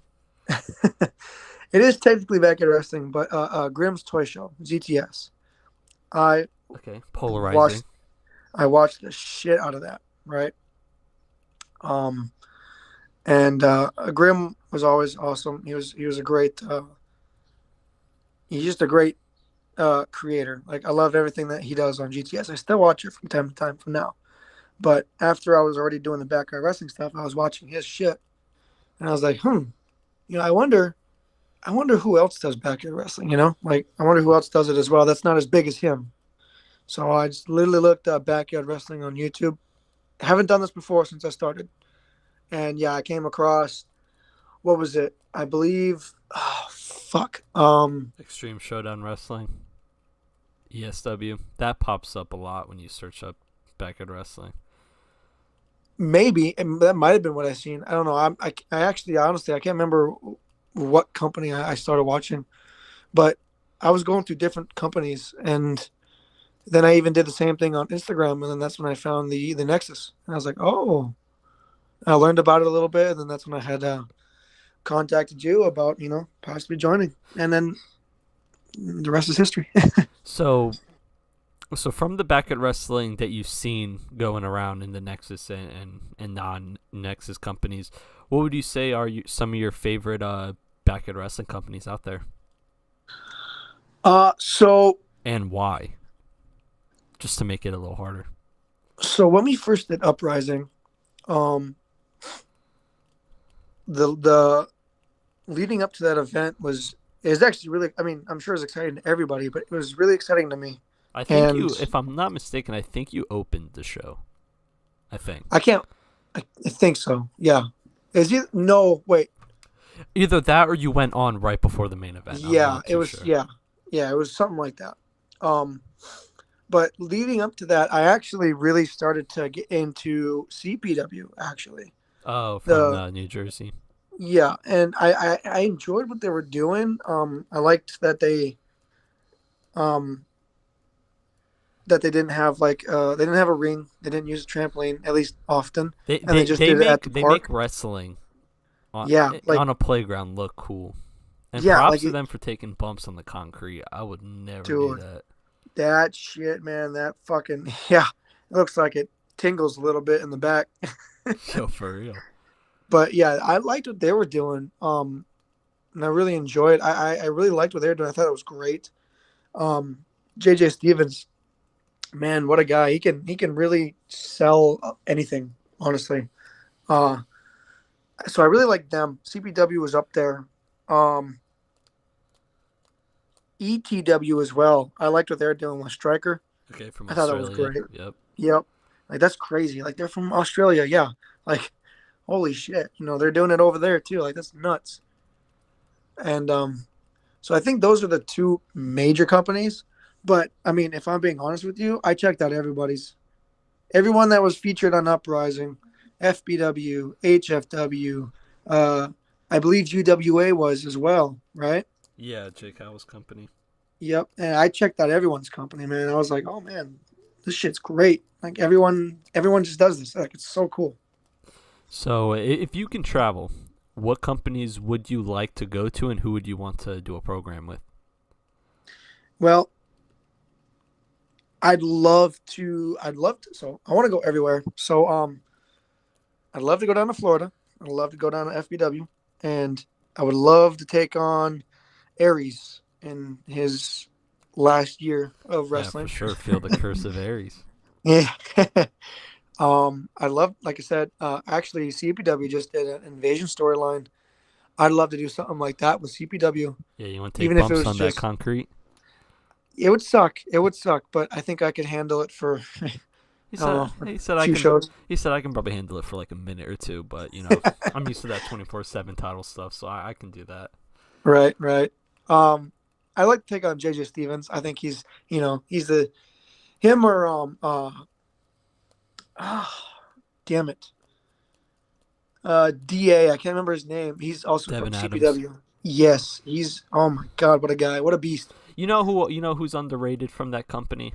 It is technically backyard wrestling, but Grimm's Toy Show (GTS). I Okay, polarizing. watched I watched the shit out of that. Right. Um, and Grimm was always awesome. He was a great. He's just a great creator. Like I love everything that he does on GTS. I still watch it from time to time from now. But after I was already doing the backyard wrestling stuff, I was watching his shit, and I was like, I wonder who else does backyard wrestling. Like I wonder who else does it as well. That's not as big as him. So I just literally looked up backyard wrestling on YouTube. Haven't done this before since I started, and yeah, I came across what was it? I believe. Oh fuck. Extreme Showdown Wrestling. ESW. That pops up a lot when you search up backyard wrestling. Maybe and that might have been what I seen. I don't know. I actually honestly I can't remember what company I started watching, but I was going through different companies, and then I even did the same thing on Instagram, and then that's when I found the Nexus, and I was like, oh, I learned about it a little bit, and then that's when I had contacted you about possibly joining, and then the rest is history. So from the backyard wrestling that you've seen going around in the Nexus and non-Nexus companies, what would you say are some of your favorite backyard wrestling companies out there, So and why? Just to make it a little harder. when we first did Uprising, um, the leading up to that event was is actually really. I mean, I'm sure it's exciting to everybody, but it was really exciting to me. I think And you, if I'm not mistaken, I think you opened the show. I think I can't. I think so. Yeah. Is it? No. Wait. either that or you went on right before the main event. I'm Yeah. not It too was. sure. Yeah. Yeah. It was something like that. Um. But leading up to that, I actually really started to get into CPW. Actually, Oh, from the New Jersey. yeah, and I enjoyed what they were doing. I liked um that they didn't have they didn't have a ring. They didn't use a trampoline at least often, They and they they just they did it at the make they make park. wrestling Yeah, on a playground look cool. And yeah, props to them for taking bumps on the concrete. I would never do dude, that. that shit, man, that fucking yeah, it looks like it tingles a little bit in the back. Yo, for real. But yeah, I liked what they were doing. And I really enjoyed. I really liked what they were doing. I thought it was great. JJ Stevens, man, what a guy! He can really sell anything, honestly. Uh, so I really like them. CPW was up there. Um, ETW as well. I liked what they were doing with Striker. Okay, from I thought that was Australia. great. Yep. Yep. Like that's crazy. Like they're from Australia, yeah. Like holy shit, they're doing it over there too. Like that's nuts. And so I think those are the two major companies. But I mean, if I'm being honest with you, I checked out everyone that was featured on Uprising, FBW, HFW, I believe UWA was as well, right? Yeah, Jake Howell's company. Yep. And I checked out everyone's company, man. I was like, oh man, this shit's great. Like everyone just does this. Like it's so cool. So, if you can travel, what companies would you like to go to, and who would you want to do a program with? Well, I'd love to. So I want to go everywhere. So I'd love to go down to Florida. I'd love to go down to FBW, and I would love to take on Aries in his last year of Yeah, for wrestling. sure. Feel the curse of Aries. Yeah. I love, like I said, actually CPW just did an invasion storyline. I'd love to do something like that with CPW, Yeah, you want to take even if it bumps was on that just. concrete? It would suck. It would suck, but I think I could handle it for He I don't said know, a he said I few can shows. he said I can probably handle it for like a minute or two, but I'm used to that 24/7 title stuff, so I can do that. Right, right. I like to take on JJ Stevens. I think he's the him or damn it. DA, I can't remember his name. He's also from Devin Adams. CPW. Yes, he's oh my god, what a guy. What a beast. Who's underrated from that company?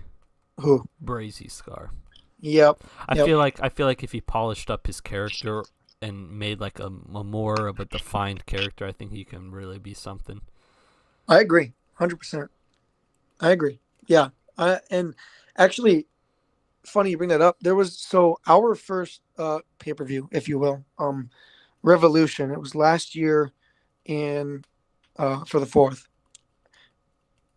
Who? Brazy Scar. Yep. I Yep. feel like if he polished up his character and made like a more of a defined character, I think he can really be something. I agree. 100%. I agree. Yeah. And actually funny you bring that up. There was so our first pay-per-view, if you will, Revolution. It was last year in for the fourth.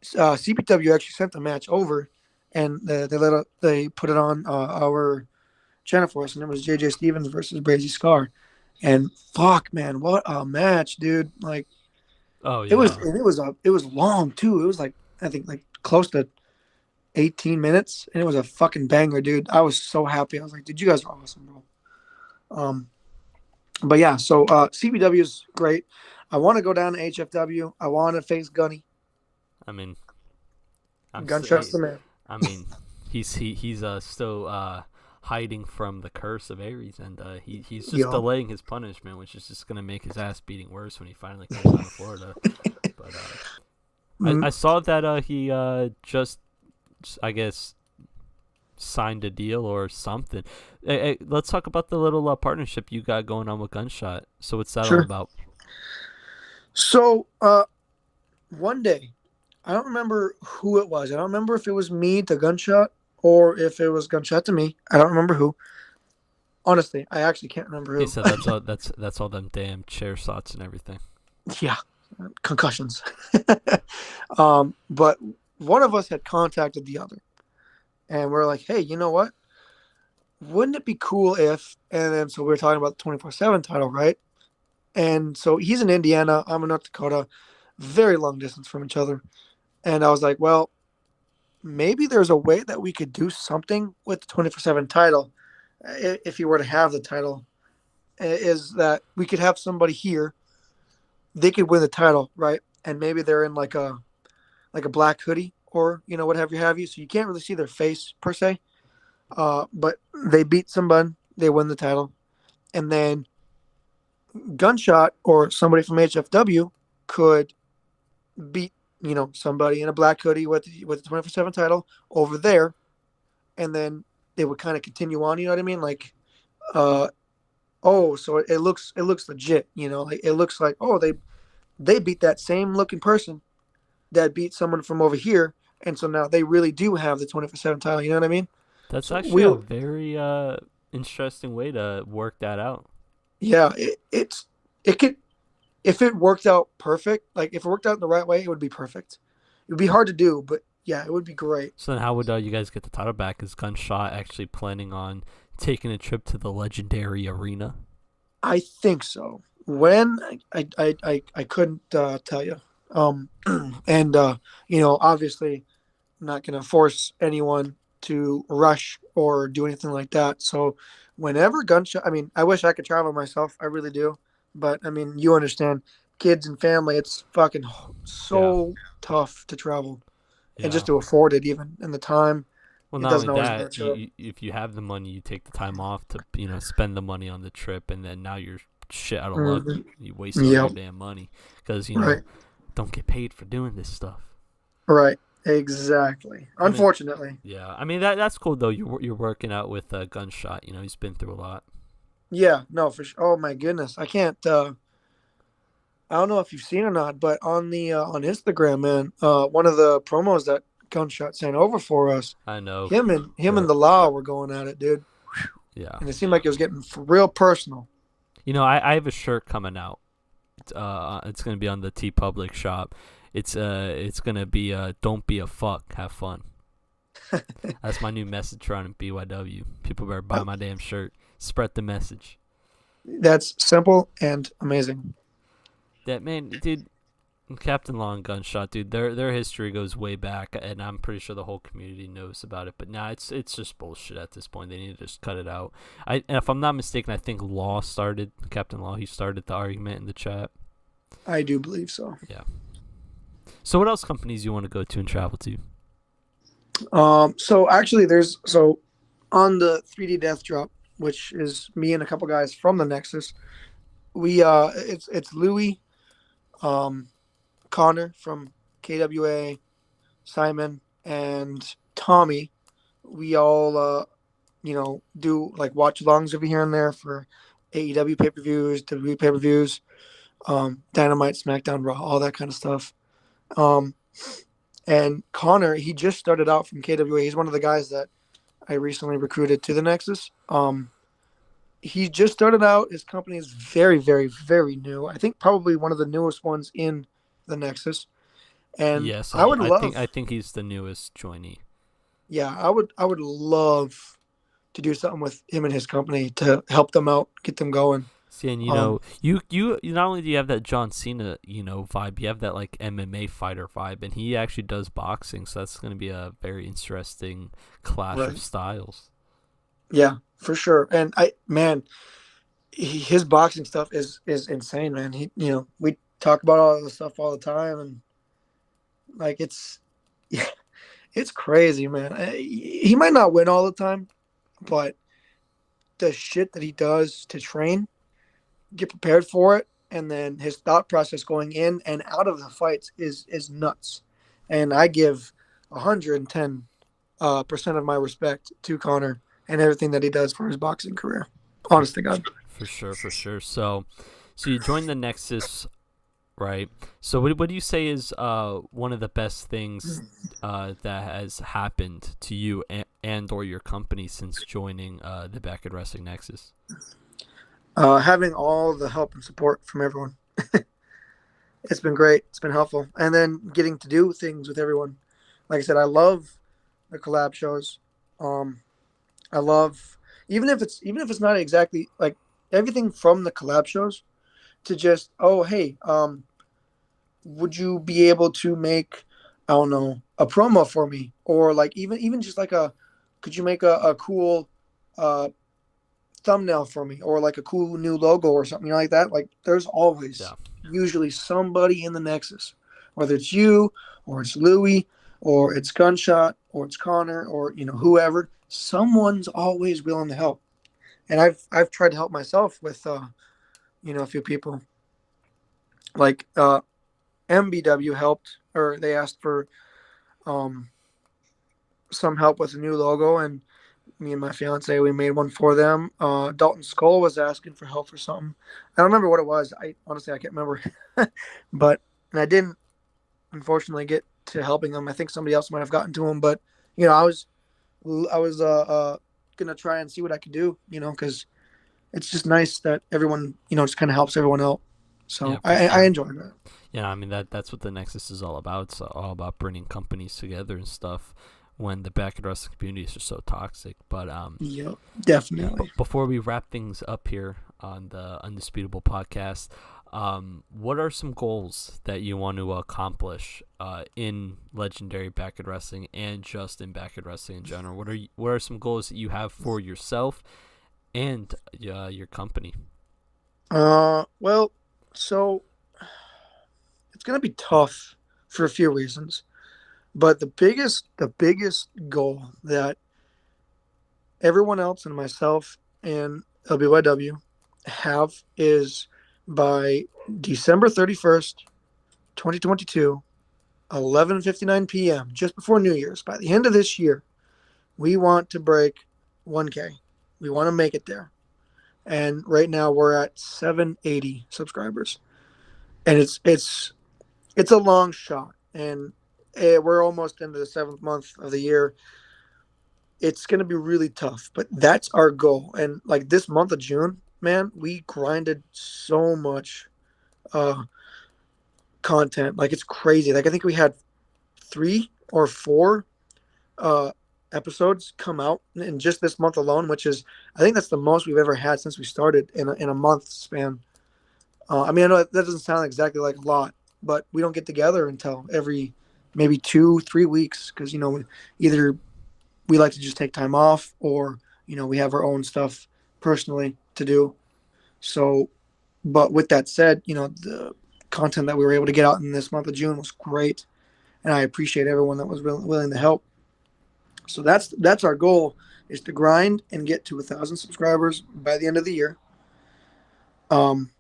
CPW actually sent the match over, and they put it on our channel for us, and it was JJ Stevens versus Brazy Scar, and fuck man, what a match, dude! Like Oh it was, yeah, and it was long too. It was like I think like close to 18 minutes, and it was a fucking banger, dude. I was so happy. I was like, dude, you guys are awesome, bro. But yeah, so CPW is great. I want to go down to HFW. I want to face Gunny. I mean, I'm Gunshot's the man. I mean, he's still hiding from the curse of Aries, and he's just Yo. delaying his punishment, which is just gonna make his ass beating worse when he finally comes down to Florida. But I saw that he just, I guess, signed a deal or something. Hey, let's talk about the little partnership you got going on with Gunshot. So what's that all Sure. about? So one day, I don't remember who it was. I don't remember if it was me to Gunshot or if it was Gunshot to me. I don't remember who. Honestly, I actually can't remember who. He said that's all them damn chair shots and everything. Yeah, concussions. But one of us had contacted the other, and we're like, hey, you know what? Wouldn't it be cool if? And then so we were talking about the 24/7 title, right? And so he's in Indiana, I'm in North Dakota, very long distance from each other. And I was like, well, maybe there's a way that we could do something with the 24/7 title, if you were to have the title, is that we could have somebody here, they could win the title, right? And maybe they're in like a black hoodie or what have you. So you can't really see their face per se. But they beat someone, they win the title, and then Gunshot or somebody from HFW could beat somebody in a black hoodie with the 24/7 title over there, and then they would kind of continue on. You know what I mean? Like, so it looks legit. Like it looks like they beat that same looking person that beat someone from over here, and so now they really do have the 24/7 title. You know what I mean? That's So actually a very interesting way to work that out. yeah, it could if it worked out perfect. Like if it worked out the right way, it would be perfect. It would be hard to do, but yeah, it would be great. So then how would you guys get the title back? Is Gunshot actually planning on taking a trip to the legendary arena? I think so. When I couldn't tell you. And obviously, I'm not gonna force anyone to rush or do anything like that. So whenever gunshot, I mean, I wish I could travel myself. I really do. But I mean, you understand, kids and family, it's fucking Yeah. so tough to travel and just Yeah. to afford it even. And the time, Well, it not only doesn't always that, match up. if you have the money, you take the time off to spend the money on the trip, and then now you're shit out of luck. Hmm. You wasted all your Yep. damn money because Right. don't get paid for doing this stuff. Right. Exactly. I mean, Unfortunately. yeah. I mean that's cool though. You're working out with Gunshot. He's been through a lot. Yeah. No, for sure. Oh my goodness. I can't. I don't know if you've seen or not, but on the on Instagram, man, one of the promos that Gunshot sent over for us, I know. him and the Law were going at it, dude, Yeah. and it seemed like it was getting for real personal. I have a shirt coming out. It's gonna be on the T Public shop. It's gonna be don't be a fuck, have fun. That's my new message around BYW. People better buy my damn shirt. Spread the message. That's simple and amazing. That man, dude, Captain Law and Gunshot, dude. Their history goes way back, and I'm pretty sure the whole community knows about it. But nah, it's just bullshit at this point. They need to just cut it out. If I'm not mistaken, I think Captain Law. He started the argument in the chat. I do believe so. Yeah. So what else companies you want to go to and travel to? So actually, so on the 3D Death Drop, which is me and a couple guys from the Nexus. It's Louis, Connor from KWA, Simon, and Tommy. We all do like watch alongs over here and there for AEW pay per views, WWE pay per views, Dynamite, SmackDown, Raw, all that kind of stuff. And Connor, he just started out from KWA. He's one of the guys that I recently recruited to the Nexus. He just started out. His company is very, very, very new. I think probably one of the newest ones in the Nexus. And yes, I would love. I think he's the newest joinee. Yeah, I would love to do something with him and his company to help them out, get them going. See, and you not only do you have that John Cena vibe, you have that like MMA fighter vibe, and he actually does boxing, so that's going to be a very interesting clash of styles. Yeah, for sure. And his boxing stuff is insane, man. We talk about all this stuff all the time, and like it's crazy, man. He might not win all the time, but the shit that he does to train, get prepared for it, and then his thought process going in and out of the fights is nuts. And I give 110% of my respect to Connor and everything that he does for his boxing career. Honest to God. For sure. So you joined the Nexus, right? So what do you say is one of the best things that has happened to you and or your company since joining the Backyard Wrestling Nexus? Having all the help and support from everyone. It's been great. It's been helpful. And then getting to do things with everyone. Like I said, I love the collab shows. I love even if it's not exactly like everything from the collab shows to just, oh hey, would you be able to make, I don't know, a promo for me? Or like even just like could you make a cool thumbnail for me, or like a cool new logo or something like that? Like there's always usually somebody in the Nexus, whether it's you or it's Louis or it's Gunshot or it's Connor or whoever. Someone's always willing to help, and I've tried to help myself with a few people. Like MBW helped, or they asked for some help with a new logo, and me and my fiance, we made one for them. Dalton Skull was asking for help for something. I don't remember what it was. I can't remember. But I didn't unfortunately get to helping them. I think somebody else might have gotten to him, but I was gonna try and see what I could do, because it's just nice that everyone, just kind of helps everyone out. So yeah, I enjoy that. Yeah, I mean that's what the Nexus is all about. It's all about bringing companies together and stuff when the Backyard Wrestling communities are so toxic. But yep, definitely. Before we wrap things up here on the Undisputable podcast, What are some goals that you want to accomplish in legendary backyard wrestling and just in backyard wrestling in general? What are some goals that you have for yourself and your company? Well, so it's gonna be tough for a few reasons, but the biggest goal that everyone else and myself and LBYW have is by December 31st, 2022, 11:59 p.m., just before New Year's. By the end of this year, we want to break 1K. We want to make it there. And right now we're at 780 subscribers. And it's a long shot, and we're almost into the 7th month of the year. It's going to be really tough, but that's our goal. And like this month of June, man, we grinded so much uh content. Like it's crazy. Like I think we had 3 or 4 uh episodes come out in just this month alone, which is, I think that's the most we've ever had since we started in a month span. I mean, I know that doesn't sound exactly like a lot, but we don't get together until every maybe 2-3 weeks, because either we like to just take time off, or we have our own stuff personally to do. So, but with that said, the content that we were able to get out in this month of June was great, and I appreciate everyone that was willing to help. So that's our goal, is to grind and get to 1,000 subscribers by the end of the year. Um,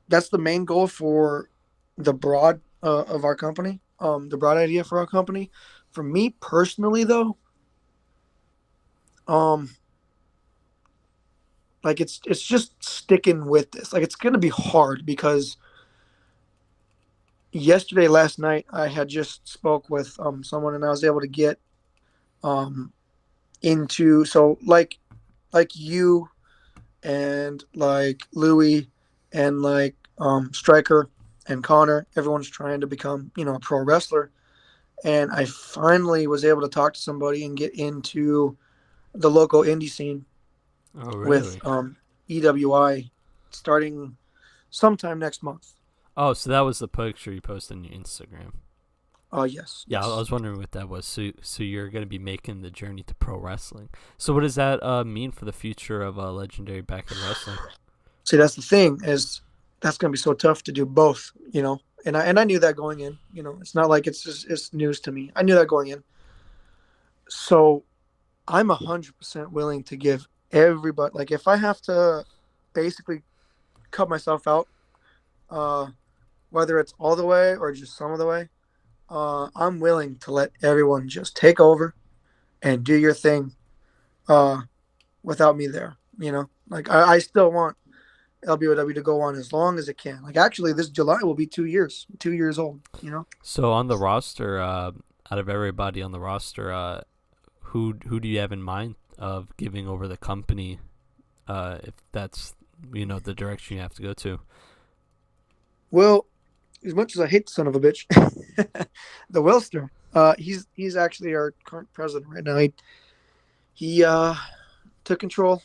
that's the main goal for the broad of our company. The broad idea for our company. For me personally, though, um, like it's just sticking with this. Like it's gonna be hard because last night, I had just spoke with someone, and I was able to get um into, so like you and like Louie and like Striker and Connor, everyone's trying to become a pro wrestler, and I finally was able to talk to somebody and get into the local indie scene Oh, with really? EWI starting sometime next month. Oh, so that was the picture you posted on your Instagram. Yes, Yeah, I yes. was wondering what that was. So you're going to be making the journey to pro wrestling. So what does that mean for the future of legendary backyard wrestling? See, that's the thing, is that's going to be so tough to do both, and I knew that going in. It's not like it's news to me. I knew that going in. So I'm 100% willing to give everybody, like if I have to basically cut myself out, uh, whether it's all the way or just some of the way, I'm willing to let everyone just take over and do your thing, uh, without me there. Like I still want LBOW to go on as long as it can. Like actually, this July will be 2 years old. So on the roster, out of everybody on the roster, who do you have in mind of giving over the company? If that's the direction you have to go to. Well, as much as I hate the son of a bitch, the Wilster, he's actually our current president right now. He took control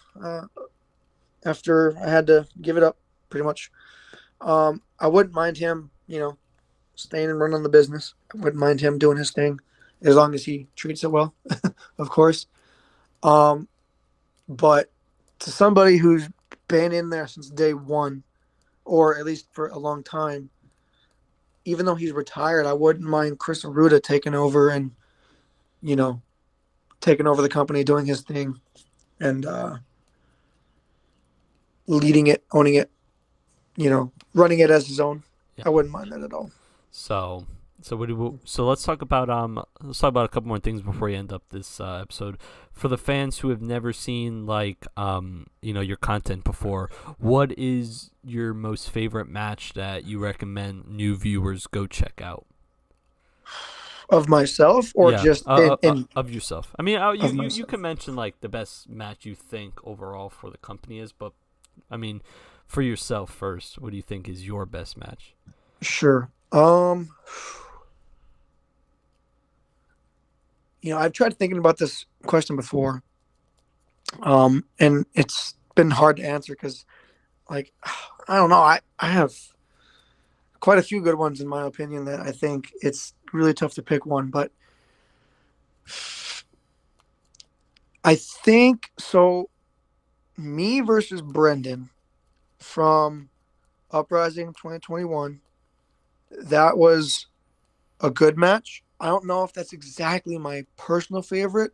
after I had to give it up, pretty much. I wouldn't mind him, staying and running the business. I wouldn't mind him doing his thing, as long as he treats it well, of course. Um, but to somebody who's been in there since day one, or at least for a long time, even though he's retired, I wouldn't mind Chris Aruda taking over and, you know, taking over the company, doing his thing, and leading it, owning it, running it as his own. Yeah. I wouldn't mind that at all. So so let's talk about a couple more things before we end up this episode. For the fans who have never seen your content before, what is your most favorite match that you recommend new viewers go check out? Of myself, or Yeah, just in of yourself. I mean, you, of you myself. can mention like the best match you think overall for the company is, but I mean, for yourself first, what do you think is your best match? Sure. I've tried thinking about this question before, and it's been hard to answer because like, I don't know. I have quite a few good ones in my opinion that I think it's really tough to pick one, but I think so. Me versus Brendan from Uprising 2021. That was a good match. I don't know if that's exactly my personal favorite,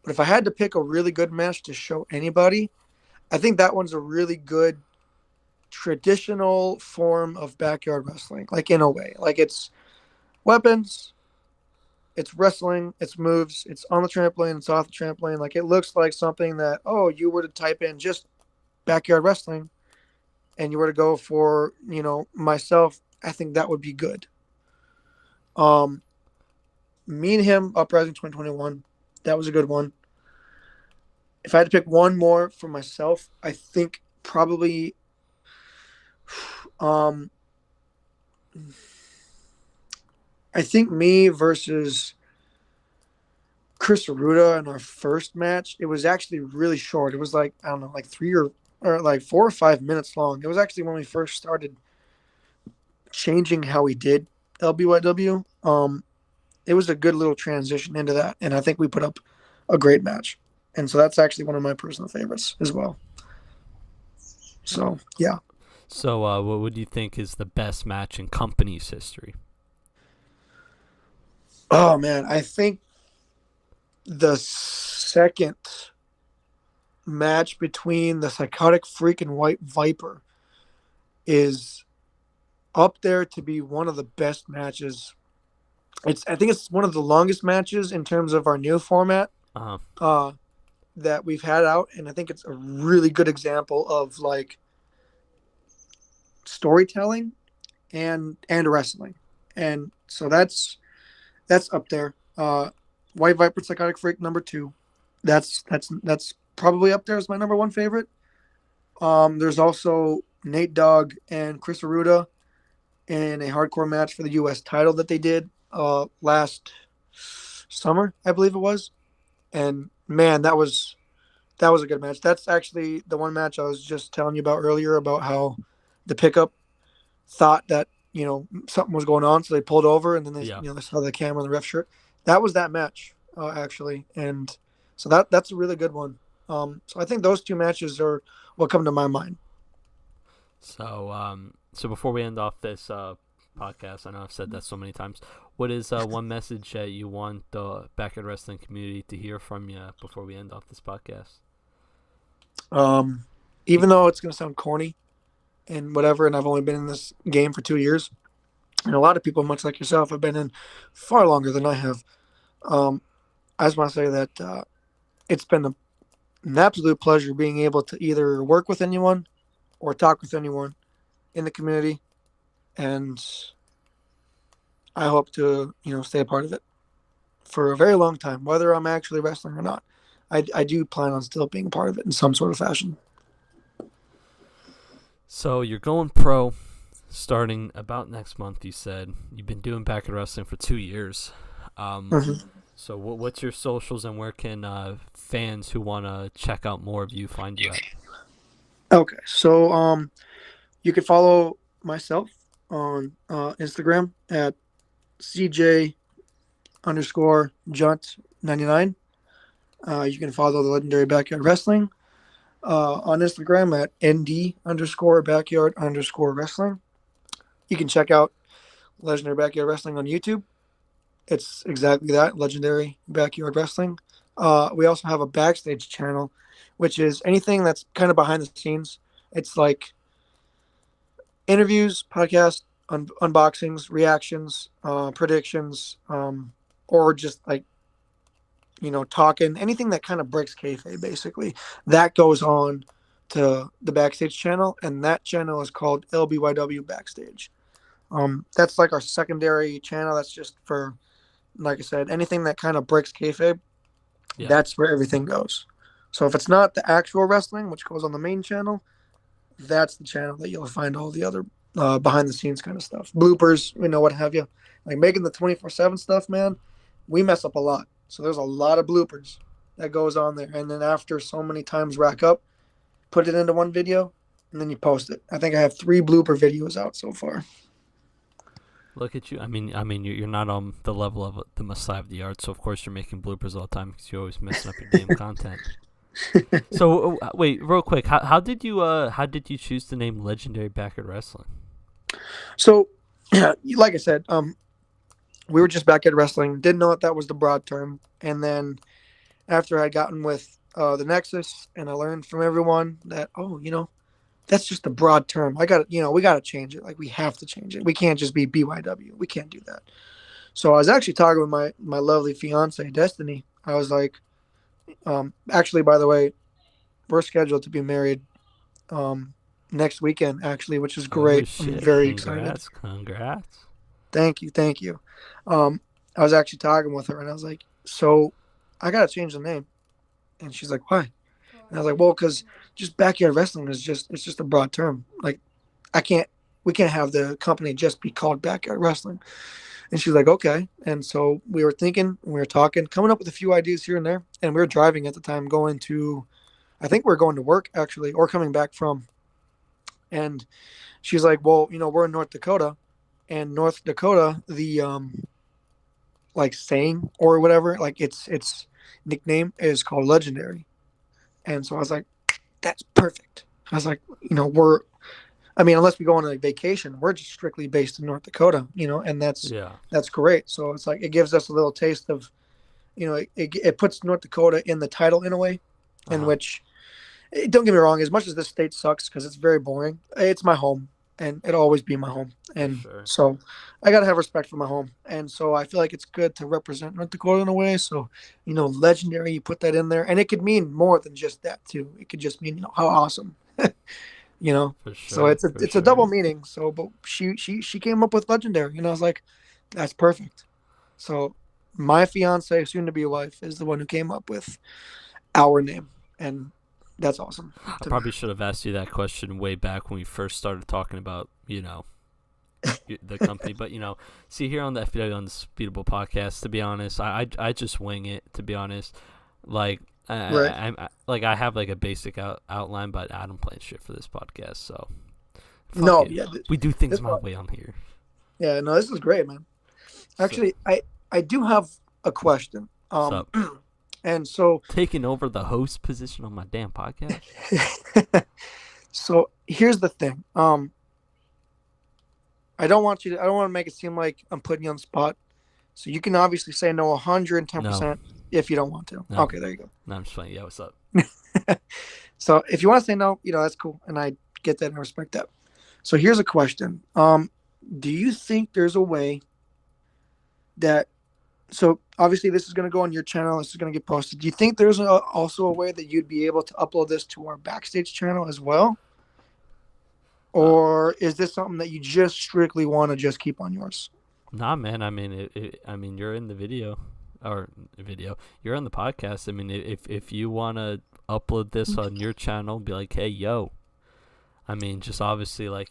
but if I had to pick a really good match to show anybody, I think that one's a really good traditional form of backyard wrestling, like in a way. Like it's weapons, it's wrestling, it's moves, it's on the trampoline, it's off the trampoline. Like it looks like something that, oh, you were to type in just backyard wrestling and you were to go for, myself, I think that would be good. Um, Me and him, Uprising 2021, that was a good one. If I had to pick one more for myself, I think probably um I think me versus Chris Aruda in our first match. It was actually really short. It was like, I don't know, like 4 or 5 minutes long. It was actually when we first started changing how we did LBYW. It was a good little transition into that, and I think we put up a great match. And so that's actually one of my personal favorites as well. So yeah. So, what would you think is the best match in company's history? Oh man, I think the second match between the Psychotic Freak and White Viper is up there to be one of the best matches. I think it's one of the longest matches in terms of our new format Uh huh. uh, that we've had out, and I think it's a really good example of like storytelling and wrestling, and so that's up there. White Viper Psychotic Freak number two. That's probably up there as my number one favorite. There's also Nate Dogg and Chris Aruda in a hardcore match for the U.S. title that they did last summer, I believe it was. And man, that was a good match. That's actually the one match I was just telling you about earlier about how the pickup thought that something was going on, so they pulled over and then they Yeah. they saw the camera on the ref shirt. That was that match actually, and so that's a really good one. So I think those two matches are what come to my mind. So before we end off this podcast, I know I've said that so many times. What is one message that you want the backyard wrestling community to hear from you before we end off this podcast? Um, Even though it's going to sound corny and whatever, and I've only been in this game for 2 years, and a lot of people, much like yourself, have been in far longer than I have. Um, I just want to say that it's been an absolute pleasure being able to either work with anyone or talk with anyone in the community, and I hope to stay a part of it for a very long time, whether I'm actually wrestling or not. I do plan on still being a part of it in some sort of fashion. So you're going pro starting about next month. You said you've been doing backyard wrestling for 2 years. Mhm. So what's your socials and where can fans who want to check out more of you find you at? Okay, so you can follow myself on Instagram at CJ underscore Jundt 99. You can follow the Legendary Backyard Wrestling on Instagram at ND underscore backyard underscore wrestling. You can check out Legendary Backyard Wrestling on YouTube. It's exactly that, Legendary Backyard Wrestling. We also have a backstage channel, which is anything that's kind of behind the scenes. It's like interviews, podcasts, unboxings, reactions, predictions, or just like talking anything that kind of breaks kayfabe. Basically, that goes on to the backstage channel, and that channel is called LBYW Backstage. That's like our secondary channel. That's just for, like I said, anything that kind of breaks kayfabe. Yeah. That's where everything goes. So if it's not the actual wrestling, which goes on the main channel, that's the channel that you'll find all the other behind the scenes kind of stuff, bloopers, what have you. Like making the 24/7 stuff, man, we mess up a lot. So there's a lot of bloopers that goes on there, and then after so many times rack up, put it into one video, and then you post it. I think I have 3 blooper videos out so far. Look at you. You're not on the level of the Messiah of the art, so of course you're making bloopers all the time because you're always messing up your damn content. So wait, real quick, how did you choose the name Legendary Backyard Wrestling? So, like I said, we were just Backyard Wrestling. Didn't know that was the broad term, and then after I'd gotten with the Nexus, and I learned from everyone that that's just a broad term. We got to change it. Like we have to change it. We can't just be BYW. We can't do that. So I was actually talking with my lovely fiance Destiny. I was like, actually, by the way, we're scheduled to be married next weekend, actually, which is Oh great. I'm shit! very excited. Congrats. Thank you, thank you. I was actually talking with her, and I was like, so I got to change the name, and she's like, why? And I was like, well, because just backyard wrestling is it's just a broad term. Like, we can't have the company just be called backyard wrestling. And she's like, okay. And so we were thinking, we were talking, coming up with a few ideas here and there. And we were driving at the time, I think we are going to work actually, or coming back from. And she's like, well, we're in North Dakota, and North Dakota, the like saying or whatever, like its nickname is called Legendary. And so I was like, that's perfect. I was like, unless we go on a vacation, we're just strictly based in North Dakota, and Yeah. that's great. So it's like it gives us a little taste of, it puts North Dakota in the title in a way, in which, don't get me wrong, as much as this state sucks because it's very boring, it's my home, and it'll always be my home, and Sure. so I gotta have respect for my home, and so I feel like it's good to represent North Dakota in a way. So, legendary, you put that in there, and it could mean more than just that too. It could just mean how awesome. you know. For So sure. it's a double meaning. So, but she came up with legendary. I was like, that's perfect. So my fiance, soon to be wife, is the one who came up with our name, and that's awesome. I probably should have asked you that question way back when we first started talking about the company, but see here on the FBW Undisputable podcast. To be honest, I just wing it. To be honest, like. Right. I have like a basic outline, but I don't plan shit for this podcast, so No, it. yeah, We do things my way on here. yeah, no, this is great, man. Actually, I do have a question. So And so taking over the host position on my damn podcast. so here's the thing. I don't want to make it seem like I'm putting you on the spot. So you can obviously say no 110% if you don't want to. No. Okay, there you go. No, I'm just playing. Yeah, what's up? So if you want to say no, that's cool. And I get that and I respect that. So here's a question. Do you think there's a way that, so obviously this is going to go on your channel. This is going to get posted. Do you think there's also a way that you'd be able to upload this to our backstage channel as well? Or is this something that you just strictly want to just keep on yours? Nah, man. I mean, you're in the video, You're on the podcast. I mean, if you want to upload this on your channel, be like, hey, yo. I mean, just obviously, like,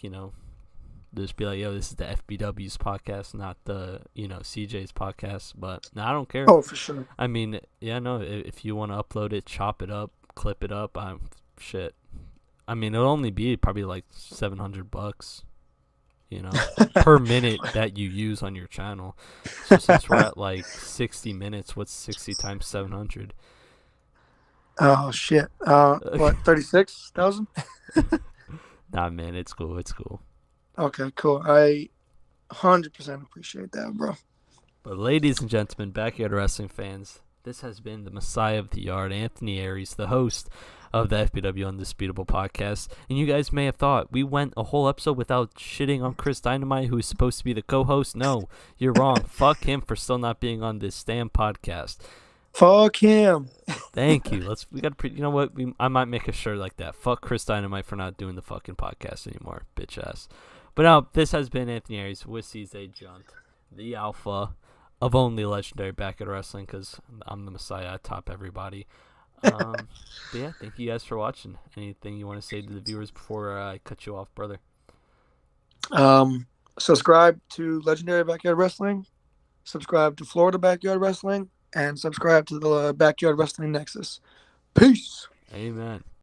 just be like, yo, this is the FBW's podcast, not the, CJ's podcast. But no, I don't care. Oh, for sure. I mean, yeah, no, if you want to upload it, chop it up, clip it up, shit. I mean, it'll only be probably like $700, per minute that you use on your channel. So since we're at like 60 minutes, what's 60 times 700? Oh shit! What, 36,000? Nah, man, it's cool. It's cool. Okay, cool. I 100% appreciate that, bro. But ladies and gentlemen, Backyard Wrestling fans, this has been the Messiah of the Yard, Anthony Aries, the host of the FBW Undisputable podcast. And you guys may have thought we went a whole episode without shitting on Chris Dynamite, who is supposed to be the co-host. No, you're wrong. Fuck him for still not being on this damn podcast. Fuck him. Thank you. We got to. You know what? I might make a shirt like that. Fuck Chris Dynamite for not doing the fucking podcast anymore, bitch ass. But now this has been Anthony Aries with CJ Jundt, the alpha of only Legendary Backyard Wrestling, because I'm the Messiah. I top everybody. But yeah, thank you guys for watching. Anything you want to say to the viewers before I cut you off, brother? Subscribe to Legendary Backyard Wrestling, subscribe to Florida Backyard Wrestling, and subscribe to the Backyard Wrestling Nexus. Peace. Amen.